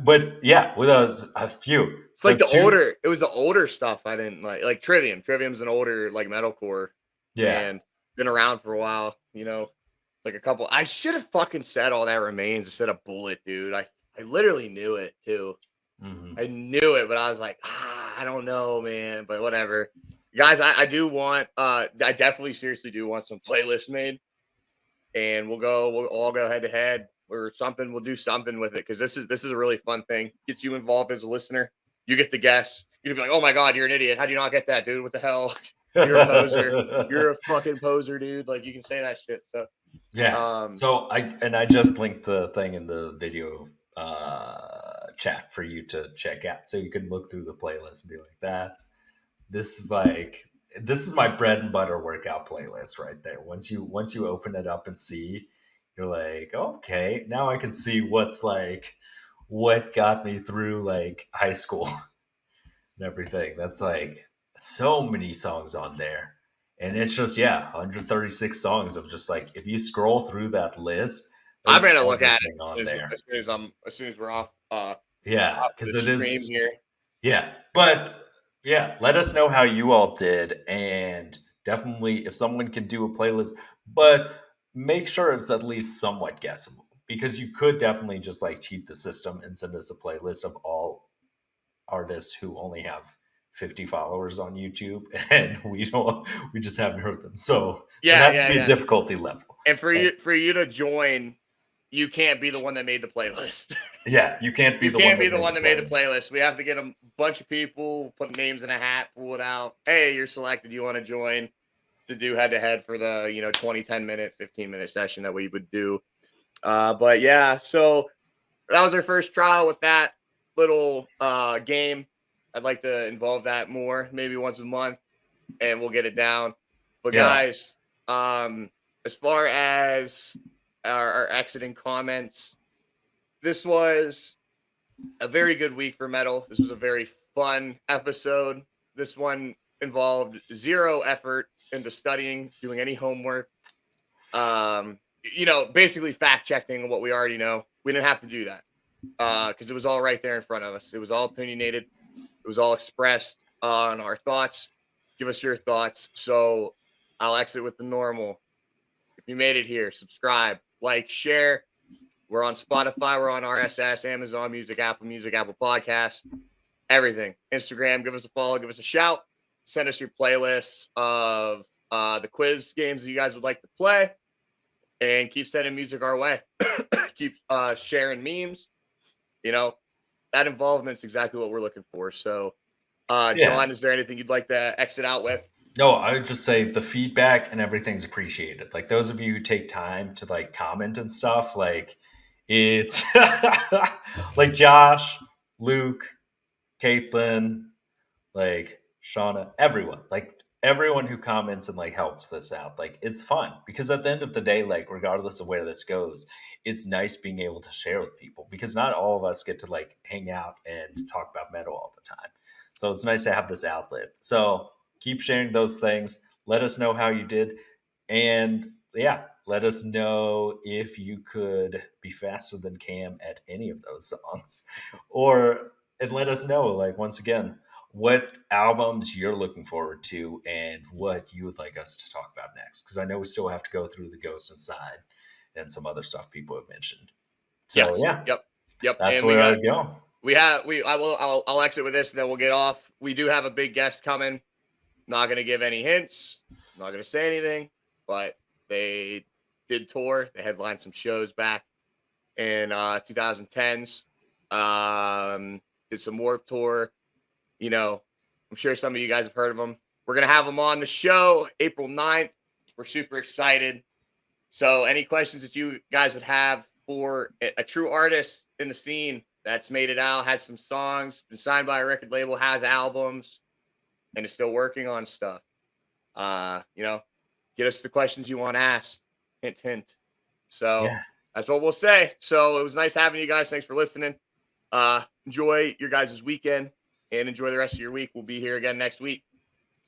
But yeah, with a few. It's like The two, it was the older stuff I didn't like Trivium. Trivium's an older like metalcore yeah. band, been around for a while, like a couple. I should have fucking said All That Remains instead of Bullet, dude. I literally knew it too. Mhm. I knew it, but I was like, I don't know, man. But whatever. Guys, I do want I definitely seriously do want some playlists made, and we'll all go head to head or something. We'll do something with it because this is a really fun thing. Gets you involved as a listener. You get the guess. You'd be like, oh my god, you're an idiot. How do you not get that, dude? What the hell? You're a poser. You're a fucking poser, dude. Like you can say that shit. So Yeah. um So I just linked the thing in the video chat for you to check out, so you can look through the playlist and be like, this is like this is my bread and butter workout playlist right there. Once you open it up and see, you're like, okay, now I can see what's like what got me through like high school and everything. That's like so many songs on there. And it's just, yeah, 136 songs of just like, if you scroll through that list, I'm there's gonna look at everything on it there. as soon as we're off Yeah, off the because it stream is, here. yeah. But yeah, let us know how you all did. And definitely, if someone can do a playlist, but make sure it's at least somewhat guessable because you could definitely just like cheat the system and send us a playlist of all artists who only have 50 followers on YouTube and we just haven't heard them. So there Yeah, has to yeah, be a yeah. difficulty level. And And for you to join, you can't be the one that made the playlist. yeah, you can't be You the one can't be that the made the one that made the playlist. playlist. We have to get a bunch of people, put names in a hat, pull it out. Hey, you're selected. You want to join to do head to head for the 20 10 minute 15-minute session that we would do. But yeah, so that was our first trial with that little game. I'd like to involve that more, maybe once a month, and we'll get it down. But Yeah. guys, um, as far as our exiting comments, this was a very good week for metal. This was a very fun episode. This one involved zero effort into studying, doing any homework. Basically fact checking what we already know. We didn't have to do that because it was all right there in front of us. It was all opinionated. It was all expressed on our thoughts. Give us your thoughts. So I'll exit with the normal. if you made it here, subscribe, like, share. We're on Spotify, we're on RSS, Amazon Music, Apple Podcasts, everything. Instagram, give us a follow, give us a shout. Send us your playlists of the quiz games that you guys would like to play, and keep sending music our way. Keep sharing memes. You know, that involvement is exactly what we're looking for. So, Yeah. John, is there anything you'd like to exit out with? No, I would just say the feedback and everything's appreciated. Like those of you who take time to like comment and stuff, like it's like Josh, Luke, Caitlin, like Shauna, everyone, like everyone who comments and like helps this out. Like it's fun because at the end of the day, like regardless of where this goes, it's nice being able to share with people because not all of us get to like hang out and talk about metal all the time. So it's nice to have this outlet. So keep sharing those things. Let us know how you did. And yeah, let us know if you could be faster than Cam at any of those songs. Or, and let us know, like, once again, what albums you're looking forward to and what you would like us to talk about next. Because I know we still have to go through the Ghost Inside and some other stuff people have mentioned. So, Yes. yeah, Yep. that's And we where I got would go. we have we I will I'll exit with this and then we'll get off. We do have a big guest coming. Not gonna give any hints. Not gonna say anything, but they did tour. They headlined some shows back in 2010s. Did some Warped Tour. You know, I'm sure some of you guys have heard of them. We're gonna have them on the show April 9th. We're super excited. So, any questions that you guys would have for a true artist in the scene that's made it out, has some songs, been signed by a record label, has albums, and is still working on stuff. You know, get us the questions you want asked. Hint, hint. So Yeah. that's what we'll say. So it was nice having you guys. Thanks for listening. Enjoy your guys' weekend and enjoy the rest of your week. We'll be here again next week.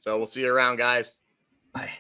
So we'll see you around, guys. Bye.